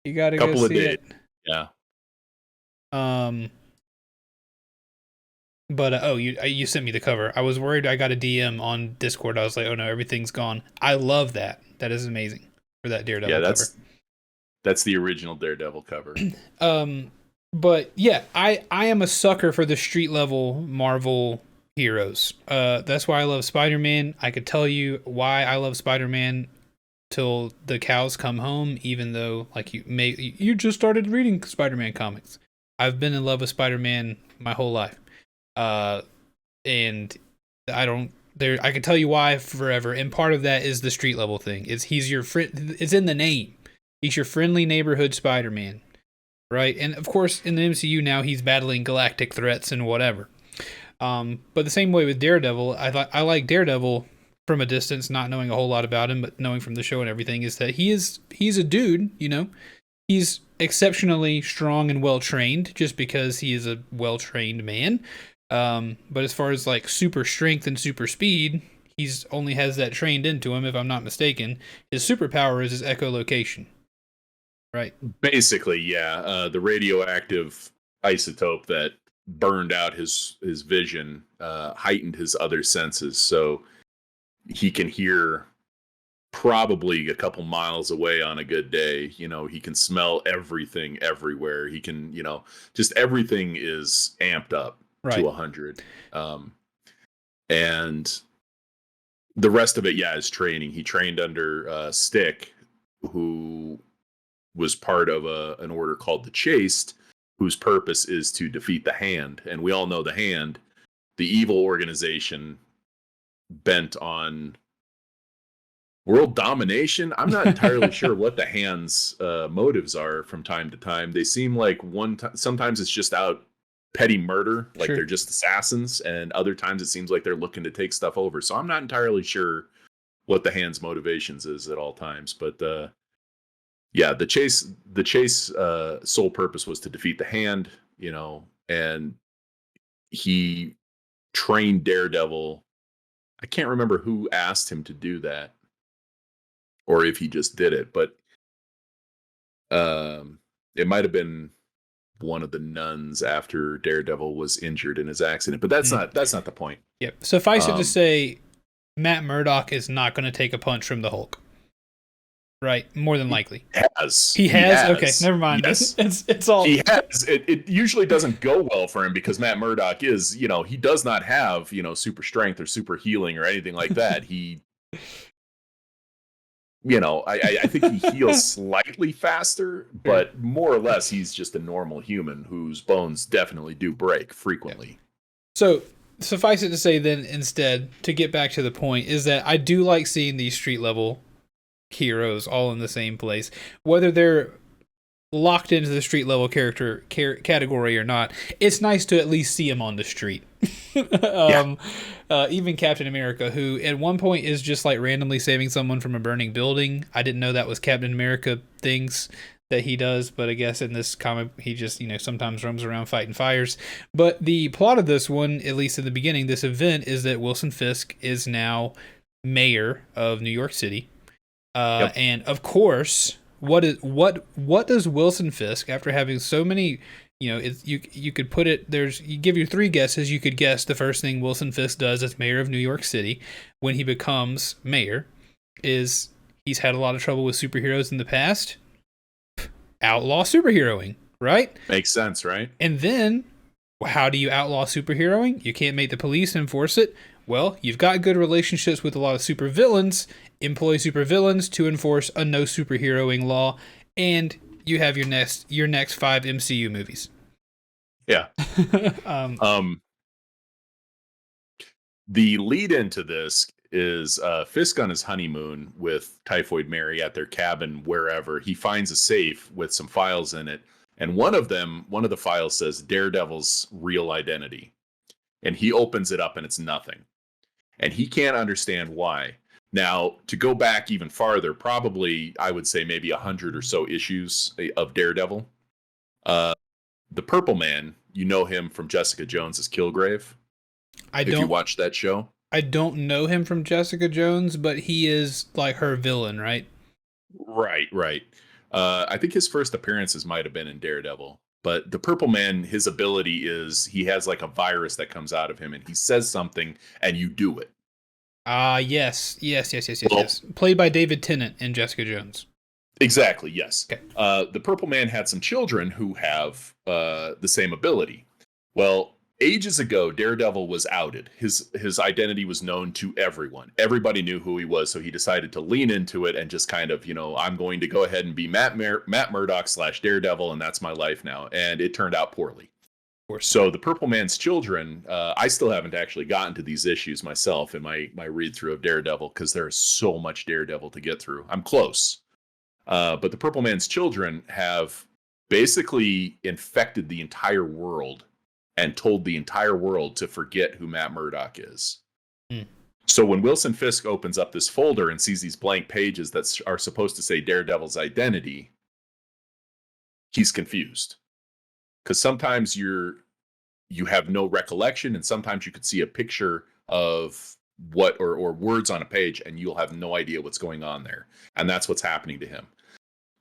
You gotta Couple go of see days. it. Yeah. But you sent me the cover. I was worried I got a DM on Discord. I was like, oh no, everything's gone. I love that. That is amazing for that Daredevil cover. That's the original Daredevil cover. But yeah, I am a sucker for the street level Marvel heroes. That's why I love Spider-Man. I could tell you why I love Spider-Man till the cows come home, even though like you just started reading Spider-Man comics. I've been in love with Spider-Man my whole life. And I can tell you why forever, and part of that is the street level thing. He's your friend. It's in the name. He's your friendly neighborhood Spider-Man, right? And of course, in the MCU now, he's battling galactic threats and whatever. But the same way with Daredevil, I like Daredevil from a distance, not knowing a whole lot about him, but knowing from the show and everything, is that he's a dude. He's exceptionally strong and well trained, just because he is a well trained man. But as far as like super strength and super speed, he's only has that trained into him, if I'm not mistaken. His superpower is his echolocation. Right. Basically, yeah. The radioactive isotope that burned out his vision heightened his other senses, so he can hear probably a couple miles away on a good day. He can smell everything everywhere. He can, just everything is amped up to 100. And the rest of it, is training. He trained under Stick, who was part of an order called the Chaste, whose purpose is to defeat the Hand. And we all know the Hand, the evil organization bent on world domination. I'm not entirely sure what the Hand's motives are from time to time. They seem like sometimes it's just out petty murder, like They're just assassins, and other times it seems like they're looking to take stuff over. So I'm not entirely sure what the Hand's motivations is at all times, but the Chase sole purpose was to defeat the Hand, and he trained Daredevil. I can't remember who asked him to do that, or if he just did it, but it might have been one of the nuns after Daredevil was injured in his accident, but that's not the point. Yep. Suffice it to say, Matt Murdock is not going to take a punch from the Hulk. Right, more than likely. He has. Okay, never mind. Yes. It's all. He has. It usually doesn't go well for him because Matt Murdock is, he does not have, super strength or super healing or anything like that. I think he heals slightly faster, Sure. but more or less he's just a normal human whose bones definitely do break Yeah. frequently. So suffice it to say, then instead, to get back to the point, is that I do like seeing these street level heroes all in the same place, whether they're locked into the street level category or not. It's nice to at least see him on the street. Yeah, um, Even Captain America, who at one point is just like randomly saving someone from a burning building. I didn't know that was Captain America things that he does, but I guess in this comic he just sometimes roams around fighting fires. But the plot of this one, at least in the beginning, this event is that Wilson Fisk is now mayor of New York City, yep. and of course, what does Wilson Fisk, after having so many, you could put it, you give you three guesses. You could guess the first thing Wilson Fisk does as mayor of New York City when he becomes mayor is he's had a lot of trouble with superheroes in the past. Outlaw superheroing, right? Makes sense, right? And then how do you outlaw superheroing? You can't make the police enforce it. Well, you've got good relationships with a lot of supervillains, employ supervillains to enforce a no superheroing law, and you have your next 5 MCU movies. Yeah. um, Um, the lead into this is Fisk on his honeymoon with Typhoid Mary at their cabin wherever. He finds a safe with some files in it, and one of the files says Daredevil's real identity, and he opens it up and it's nothing, and he can't understand why. Now, to go back even farther, probably I would say maybe 100 or so issues of Daredevil. Uh, the Purple Man, you know him from Jessica Jones's Killgrave. I If you don't watched that show, I don't know him from Jessica Jones, but he is like her villain, right? right, right. I think his first appearances might have been in Daredevil. But the Purple Man, his ability is he has like a virus that comes out of him, and he says something, and you do it. Yes, yes, yes, yes, yes, Well, yes. Played by David Tennant in Jessica Jones. exactly, yes. Okay. The Purple Man had some children who have the same ability. Well, ages ago, Daredevil was outed. His identity was known to everyone. Everybody knew who he was, so he decided to lean into it and just kind of, I'm going to go ahead and be Matt Murdock / Daredevil, and that's my life now. And it turned out poorly. Of course. So the Purple Man's children, I still haven't actually gotten to these issues myself in my read through of Daredevil because there's so much Daredevil to get through. I'm close. But the Purple Man's children have basically infected the entire world and told the entire world to forget who Matt Murdock is. Hmm. So when Wilson Fisk opens up this folder and sees these blank pages that are supposed to say Daredevil's identity, he's confused. Because sometimes you have no recollection, and sometimes you could see a picture of what or words on a page, and you'll have no idea what's going on there. And that's what's happening to him.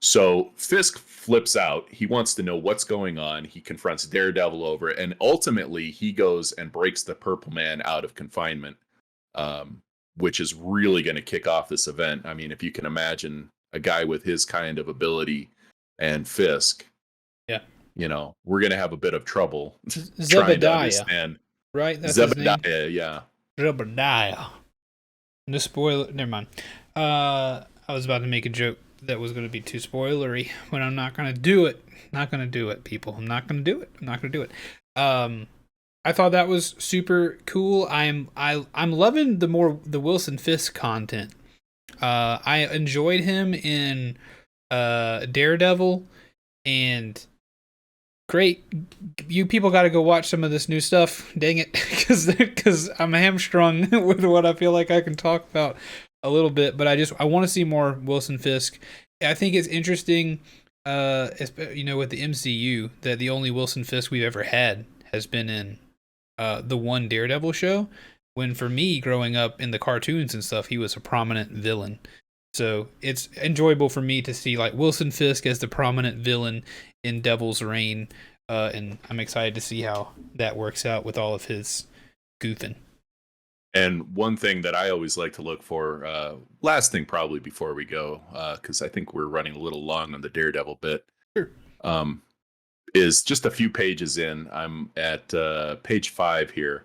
So Fisk flips out. He wants to know what's going on. He confronts Daredevil over it, and ultimately he goes and breaks the Purple Man out of confinement, which is really going to kick off this event. I mean, if you can imagine a guy with his kind of ability and Fisk, Yeah. We're going to have a bit of trouble trying to Zebediah, understand. right? That's his name. Zebediah, yeah. Zebediah. No spoiler. Never mind. I was about to make a joke that was going to be too spoilery, but I'm not going to do it. Not going to do it, people. I'm not going to do it. I'm not going to do it. I thought that was super cool. I'm loving the Wilson Fisk content. I enjoyed him in Daredevil, and great. You people got to go watch some of this new stuff. Dang it, because I'm hamstrung with what I feel like I can talk about a little bit. But I want to see more Wilson Fisk. I think it's interesting, with the MCU, that the only Wilson Fisk we've ever had has been in the one Daredevil show. When for me, growing up in the cartoons and stuff, he was a prominent villain. So it's enjoyable for me to see like Wilson Fisk as the prominent villain in Devil's Reign, and I'm excited to see how that works out with all of his goofing. And one thing that I always like to look for, last thing probably before we go, because I think we're running a little long on the Daredevil bit, Sure. Is just a few pages in. I'm at page 5 here.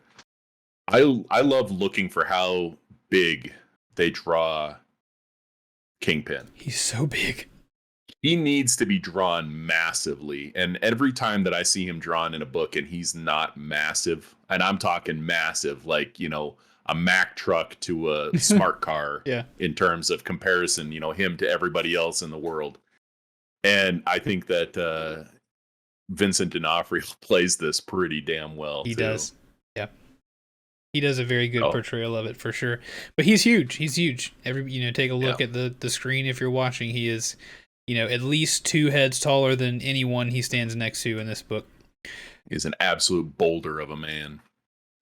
I love looking for how big they draw Kingpin. He's so big. He needs to be drawn massively. And every time that I see him drawn in a book and he's not massive, and I'm talking massive, like, a Mack truck to a smart car Yeah. in terms of comparison, him to everybody else in the world. And I think that Vincent D'Onofrio plays this pretty damn well, He too. does. Yeah. He does a very good Oh. portrayal of it for sure. But he's huge. He's huge. Take a look at the screen if you're watching. He is, at least 2 heads taller than anyone he stands next to in this book. He's an absolute boulder of a man.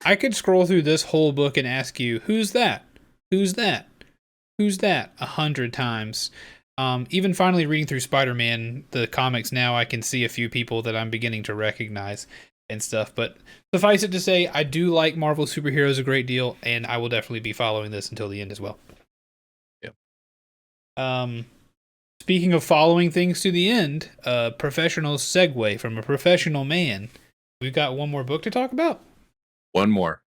I could scroll through this whole book and ask you, who's that? Who's that? Who's that? 100 times. Even finally reading through Spider-Man, the comics now, I can see a few people that I'm beginning to recognize and stuff. But suffice it to say, I do like Marvel superheroes a great deal, and I will definitely be following this until the end as well. Yep. Speaking of following things to the end, professional segue from a professional man. We've got one more book to talk about. One more,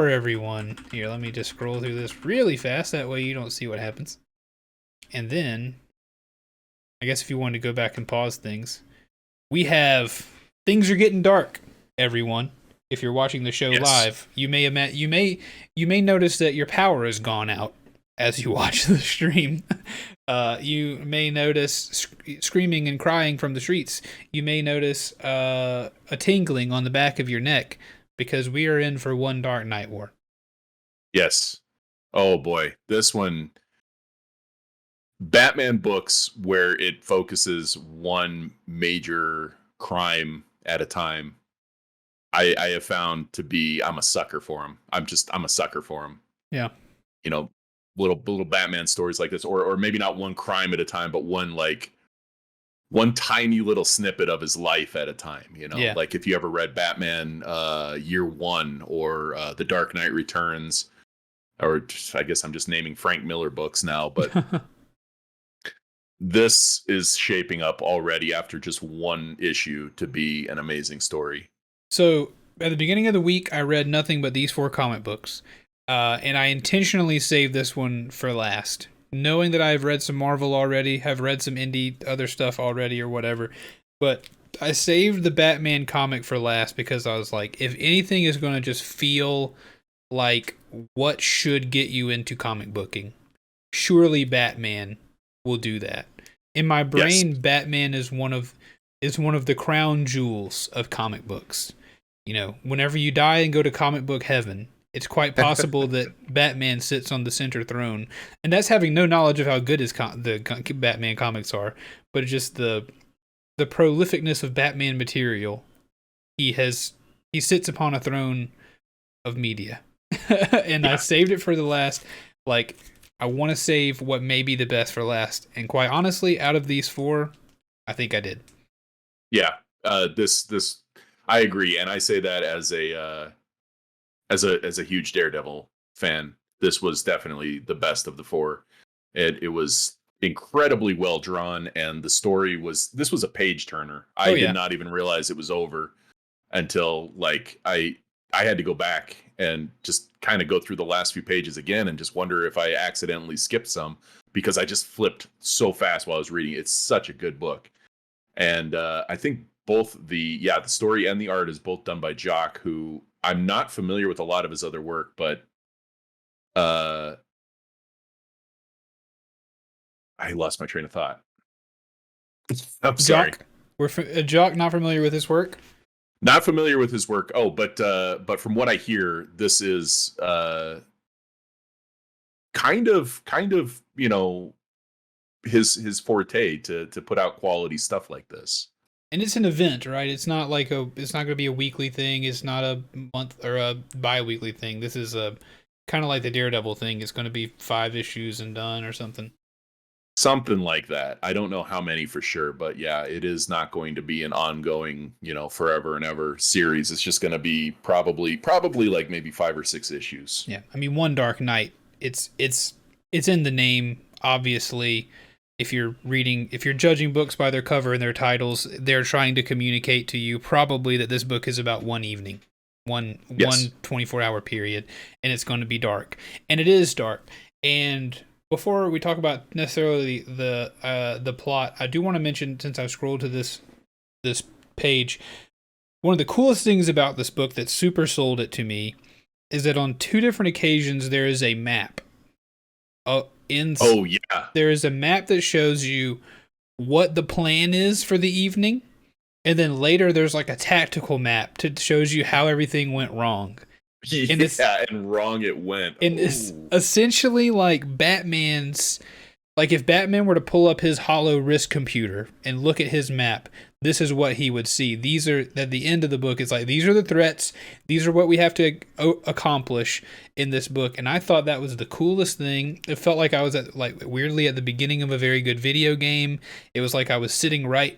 everyone. Here, let me just scroll through this really fast. That way you don't see what happens. And then, I guess if you wanted to go back and pause things, we have Things Are Getting Dark, everyone. If you're watching the show live, you may notice that your power has gone out as you watch the stream. You may notice screaming and crying from the streets. You may notice a tingling on the back of your neck because we are in for one Dark Night War. Yes. Oh boy, this one. Batman books where it focuses one major crime at a time. I have found to be, I'm a sucker for them. I'm a sucker for them. Yeah. Little Batman stories like this, or maybe not one crime at a time, but one tiny little snippet of his life at a time. Like if you ever read Batman Year One or The Dark Knight Returns, or I guess I'm just naming Frank Miller books now, but this is shaping up already after just one issue to be an amazing story. So at the beginning of the week, I read nothing but these 4 comic books. And I intentionally saved this one for last, knowing that I've read some Marvel already, have read some indie other stuff already or whatever. But I saved the Batman comic for last because I was like, if anything is going to just feel like what should get you into comic booking, surely Batman will do that. In my brain, yes. Batman is one of the crown jewels of comic books. Whenever you die and go to comic book heaven, it's quite possible that Batman sits on the center throne. And that's having no knowledge of how good the Batman comics are, but just the prolificness of Batman material. He sits upon a throne of media. And I saved it for the last. I want to save what may be the best for last. And quite honestly, out of these 4, I think I did. Yeah. This I agree. And I say that as a huge Daredevil fan. This was definitely the best of the 4. It was incredibly well drawn, and the story was a page turner. I did not even realize it was over until I had to go back and just kind of go through the last few pages again and just wonder if I accidentally skipped some, because I just flipped so fast while I was reading. It's such a good book. And I think both the story and the art is both done by Jock, who I'm not familiar with a lot of his other work, but I lost my train of thought. I'm sorry. Jock, not familiar with his work? Not familiar with his work. Oh, but from what I hear, this is kind of his forte to put out quality stuff like this. And it's an event, right? It's not it's not going to be a weekly thing. It's not a month or a bi-weekly thing. This is a kind of like the Daredevil thing. It's going to be 5 issues and done or something. Something like that. I don't know how many for sure, but yeah, it is not going to be an ongoing, forever and ever series. It's just going to be probably like maybe 5 or 6 issues. Yeah. I mean, One Dark Night, it's in the name, obviously. If you're judging books by their cover and their titles, they're trying to communicate to you probably that this book is about one evening, one 24-hour period, and it's going to be dark. And it is dark. And Before we talk about necessarily the plot, I do want to mention, since I've scrolled to this page, one of the coolest things about this book that super sold it to me is that on two different occasions there is a map. Oh yeah. There is a map that shows you what the plan is for the evening, and then later there's like a tactical map that shows you how everything went wrong. Yeah, and wrong it went. And it's essentially like Batman's. Like, if Batman were to pull up his hollow wrist computer and look at his map, this is what he would see. These are, at the end of the book, it's like, these are the threats. These are what we have to accomplish in this book. And I thought that was the coolest thing. It felt like I was weirdly at the beginning of a very good video game. It was like I was sitting right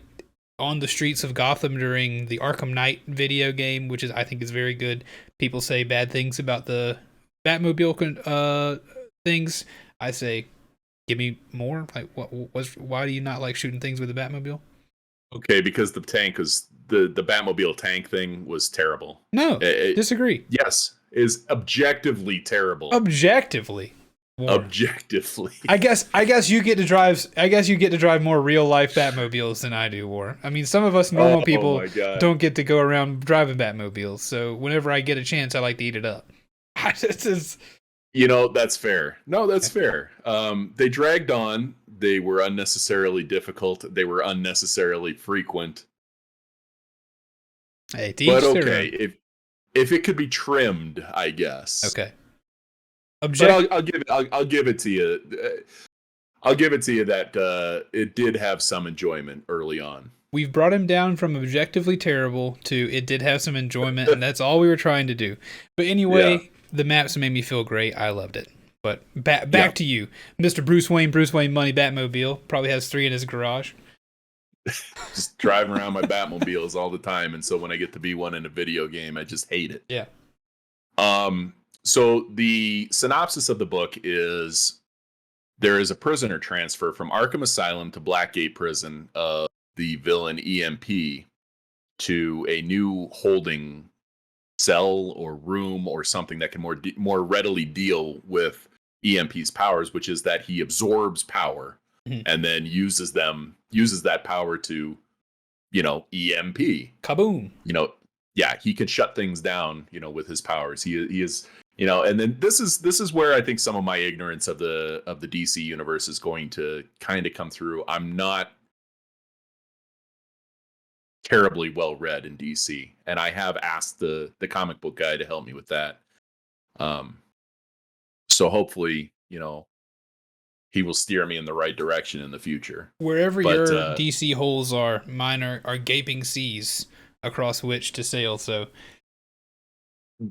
on the streets of Gotham during the Arkham Knight video game, which I think is very good. People say bad things about the Batmobile things. I say, give me more. Like, why do you not like shooting things with the Batmobile? Okay, because the tank was the Batmobile tank thing was terrible. No, disagree. Yes, is objectively terrible. Objectively. Warren. Objectively. I guess you get to drive. I guess you get to drive more real life Batmobiles than I do, War. I mean, some of us normal people don't get to go around driving Batmobiles. So whenever I get a chance, I like to eat it up. You know, that's fair. No, that's fair. They dragged on. They were unnecessarily difficult. They were unnecessarily frequent. Hey, but okay, if it could be trimmed, I guess. Okay. But I'll give it to you. I'll give it to you that it did have some enjoyment early on. We've brought him down from objectively terrible to it did have some enjoyment, and that's all we were trying to do. But anyway, the maps made me feel great. I loved it. But back to you, Mr. Bruce Wayne Money Batmobile. Probably has 3 in his garage. Just driving around my Batmobiles all the time, and so when I get to be one in a video game, I just hate it. Yeah. So the synopsis of the book is there is a prisoner transfer from Arkham Asylum to Blackgate Prison of the villain EMP to a new holding cell or room or something that can more readily deal with EMP's powers, which is that he absorbs power and then uses that power to, EMP. Kaboom. He can shut things down, with his powers. He is, and then this is where I think some of my ignorance of the DC universe is going to kind of come through. I'm not terribly well read in DC, and I have asked the comic book guy to help me with that. So hopefully, he will steer me in the right direction in the future. Wherever your DC holes are, mine are gaping seas across which to sail. So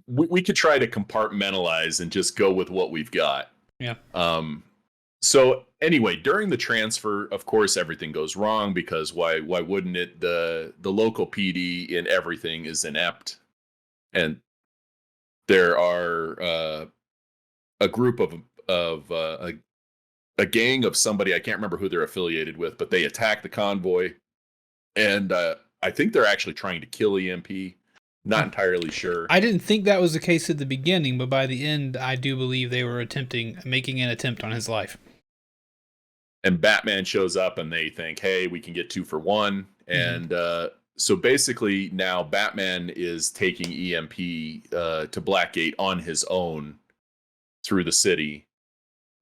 we could try to compartmentalize and just go with what we've got. Yeah. So anyway, during the transfer, of course, everything goes wrong because why wouldn't it? The local PD in everything is inept, and there are a group of a gang of somebody, I can't remember who they're affiliated with, but they attack the convoy, and I think they're actually trying to kill EMP. Not entirely sure. I didn't think that was the case at the beginning, but by the end, I do believe they were making an attempt on his life. And Batman shows up, and they think, hey, we can get 2 for 1. And so basically now Batman is taking EMP to Blackgate on his own through the city,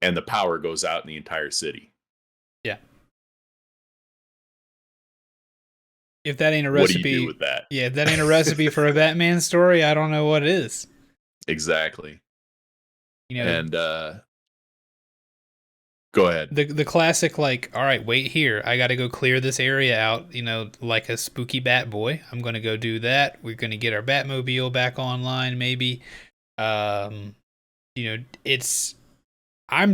and the power goes out in the entire city. Yeah. If that ain't a recipe, what do you do with that? Yeah, if that ain't a recipe for a Batman story, I don't know what it is. Exactly. And go ahead. The classic, like, all right, wait here. I got to go clear this area out, like a spooky bat boy. I'm going to go do that. We're going to get our Batmobile back online, maybe. I'm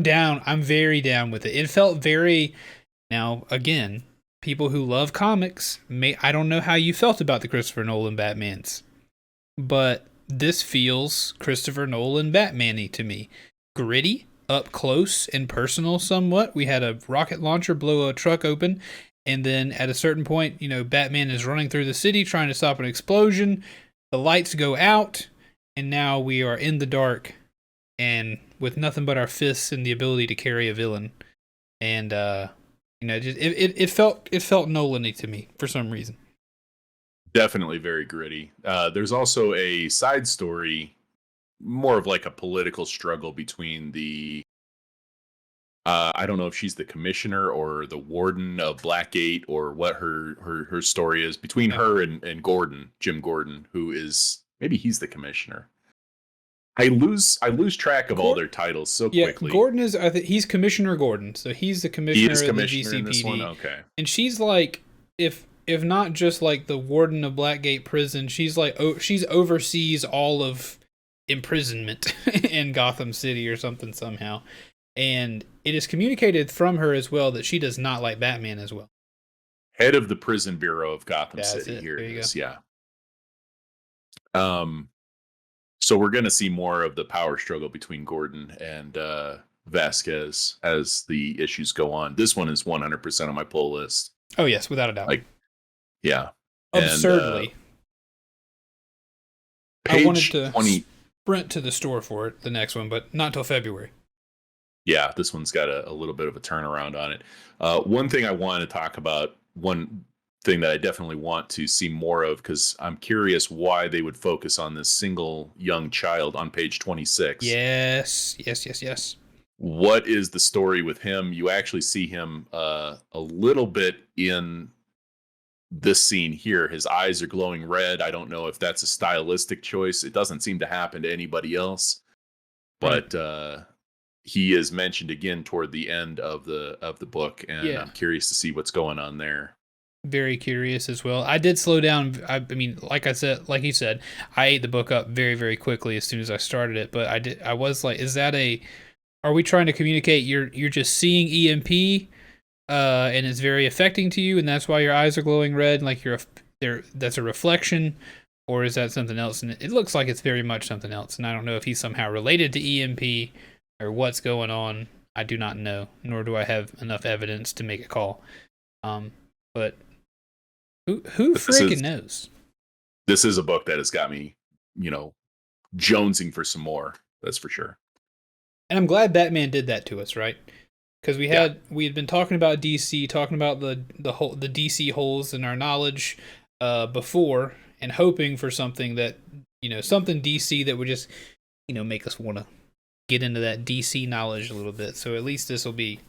down. I'm very down with it. It felt very, now, again, people who love comics, I don't know how you felt about the Christopher Nolan Batmans, but this feels Christopher Nolan Batman-y to me. Gritty, up close and personal somewhat. We had a rocket launcher blow a truck open, and then at a certain point, Batman is running through the city trying to stop an explosion. The lights go out, and now we are in the dark, and with nothing but our fists and the ability to carry a villain. And it felt Nolan-y to me for some reason. Definitely very gritty. There's also a side story, more of like a political struggle between the I don't know if she's the commissioner or the warden of Blackgate, or what her story is between her and Gordon, Jim Gordon, who is, maybe he's the commissioner. I lose track of all their titles so quickly. Gordon is, I think he's Commissioner Gordon, so he's the commissioner, of the GCPD. In this one? Okay. And she's like, if not just like the warden of Blackgate Prison, she's like, she's oversees all of imprisonment in Gotham City or something somehow. And it is communicated from her as well that she does not like Batman as well. Head of the Prison Bureau of Gotham City. Here it is. Yeah. So we're going to see more of the power struggle between Gordon and Vasquez as the issues go on. This one is 100% on my pull list. Oh yes, without a doubt. Like, yeah, absurdly. And, I wanted to sprint to the store for it, the next one, but not till February. Yeah, this one's got a little bit of a turnaround on it. One thing I want to talk about, one thing that I definitely want to see more of, because I'm curious why they would focus on this single young child on page 26. Yes. What is the story with him? You actually see him a little bit in this scene here. His eyes are glowing red. I don't know if that's a stylistic choice. It doesn't seem to happen to anybody else. But he is mentioned again toward the end of the book, and I'm curious to see what's going on there. Very curious as well. I did slow down. I mean, like you said, I ate the book up very, very quickly as soon as I started it. But I was like, are we trying to communicate you're just seeing EMP, and it's very affecting to you, and that's why your eyes are glowing red, like that's a reflection, or is that something else? And it looks like it's very much something else. And I don't know if he's somehow related to EMP or what's going on. I do not know, nor do I have enough evidence to make a call. But who freaking knows? This is a book that has got me, jonesing for some more. That's for sure. And I'm glad Batman did that to us, right? Because we had been talking about DC, talking about the DC holes in our knowledge before, and hoping for something that something DC that would just make us want to get into that DC knowledge a little bit. So at least this will be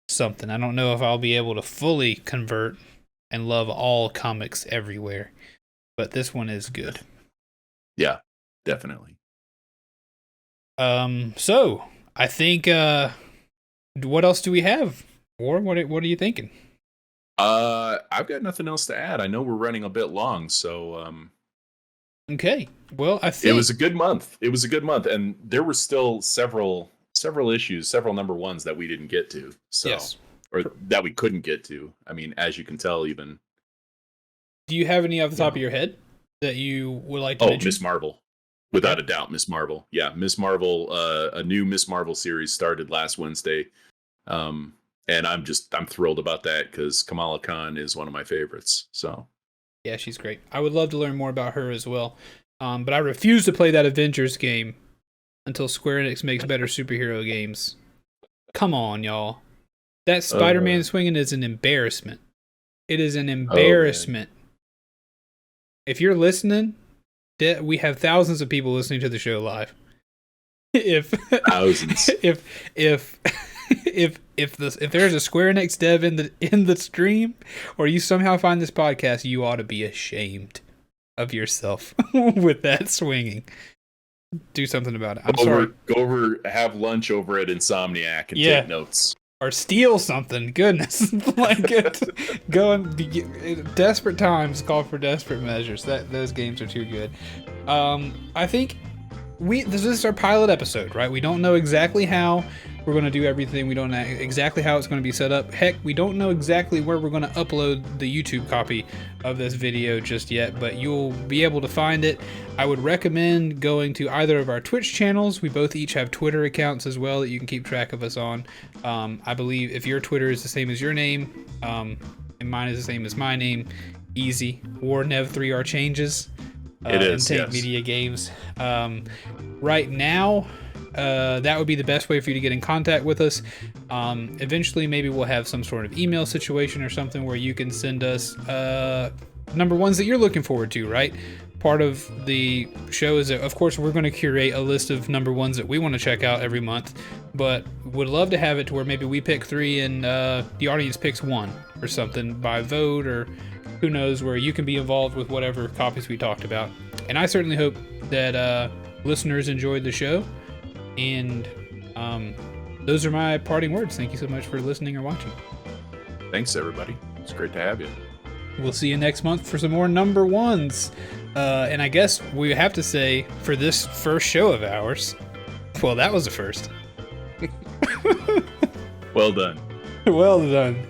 something. I don't know if I'll be able to fully convert and love all comics everywhere, but this one is good. Yeah, definitely. So I think what else do we have? Or what are you thinking? I've got nothing else to add. I know we're running a bit long, so okay. Well, I think it was a good month. And there were still several issues, several number ones that we didn't get to. So yes. Or that we couldn't get to. I mean, as you can tell, even. Do you have any off the top of your head that you would like to mention? Miss Marvel. Without a doubt, Miss Marvel. Yeah, Miss Marvel, a new Miss Marvel series started last Wednesday. And I'm thrilled about that because Kamala Khan is one of my favorites. So yeah, she's great. I would love to learn more about her as well. But I refuse to play that Avengers game until Square Enix makes better superhero games. Come on, y'all. That Spider-Man swinging is an embarrassment. It is an embarrassment. If you're listening, we have thousands of people listening to the show live. Thousands. If there's a Square Enix dev in the stream, or you somehow find this podcast, you ought to be ashamed of yourself with that swinging. Do something about it. Go over, have lunch over at Insomniac and take notes. Or steal something. Goodness. Go and desperate times call for desperate measures. Those games are too good. I think this is our pilot episode, right? We don't know exactly how we're going to do everything. We don't know exactly how it's going to be set up. Heck, we don't know exactly where we're going to upload the YouTube copy of this video just yet, but you'll be able to find it. I would recommend going to either of our Twitch channels. We both each have Twitter accounts as well that you can keep track of us on. I believe if your Twitter is the same as your name, and mine is the same as my name, easy. WarNev3R changes. It is, Tank Media Games. Right now, that would be the best way for you to get in contact with us. Eventually, maybe we'll have some sort of email situation or something where you can send us number ones that you're looking forward to, right? Part of the show is that, of course, we're going to curate a list of number ones that we want to check out every month, but would love to have it to where maybe we pick 3 and the audience picks 1 or something by vote, or who knows, where you can be involved with whatever copies we talked about. And I certainly hope that listeners enjoyed the show. And those are my parting words. Thank you so much for listening or watching. Thanks, everybody. It's great to have you. We'll see you next month for some more number ones. And I guess we have to say, for this first show of ours, well, that was a first. Well done. Well done.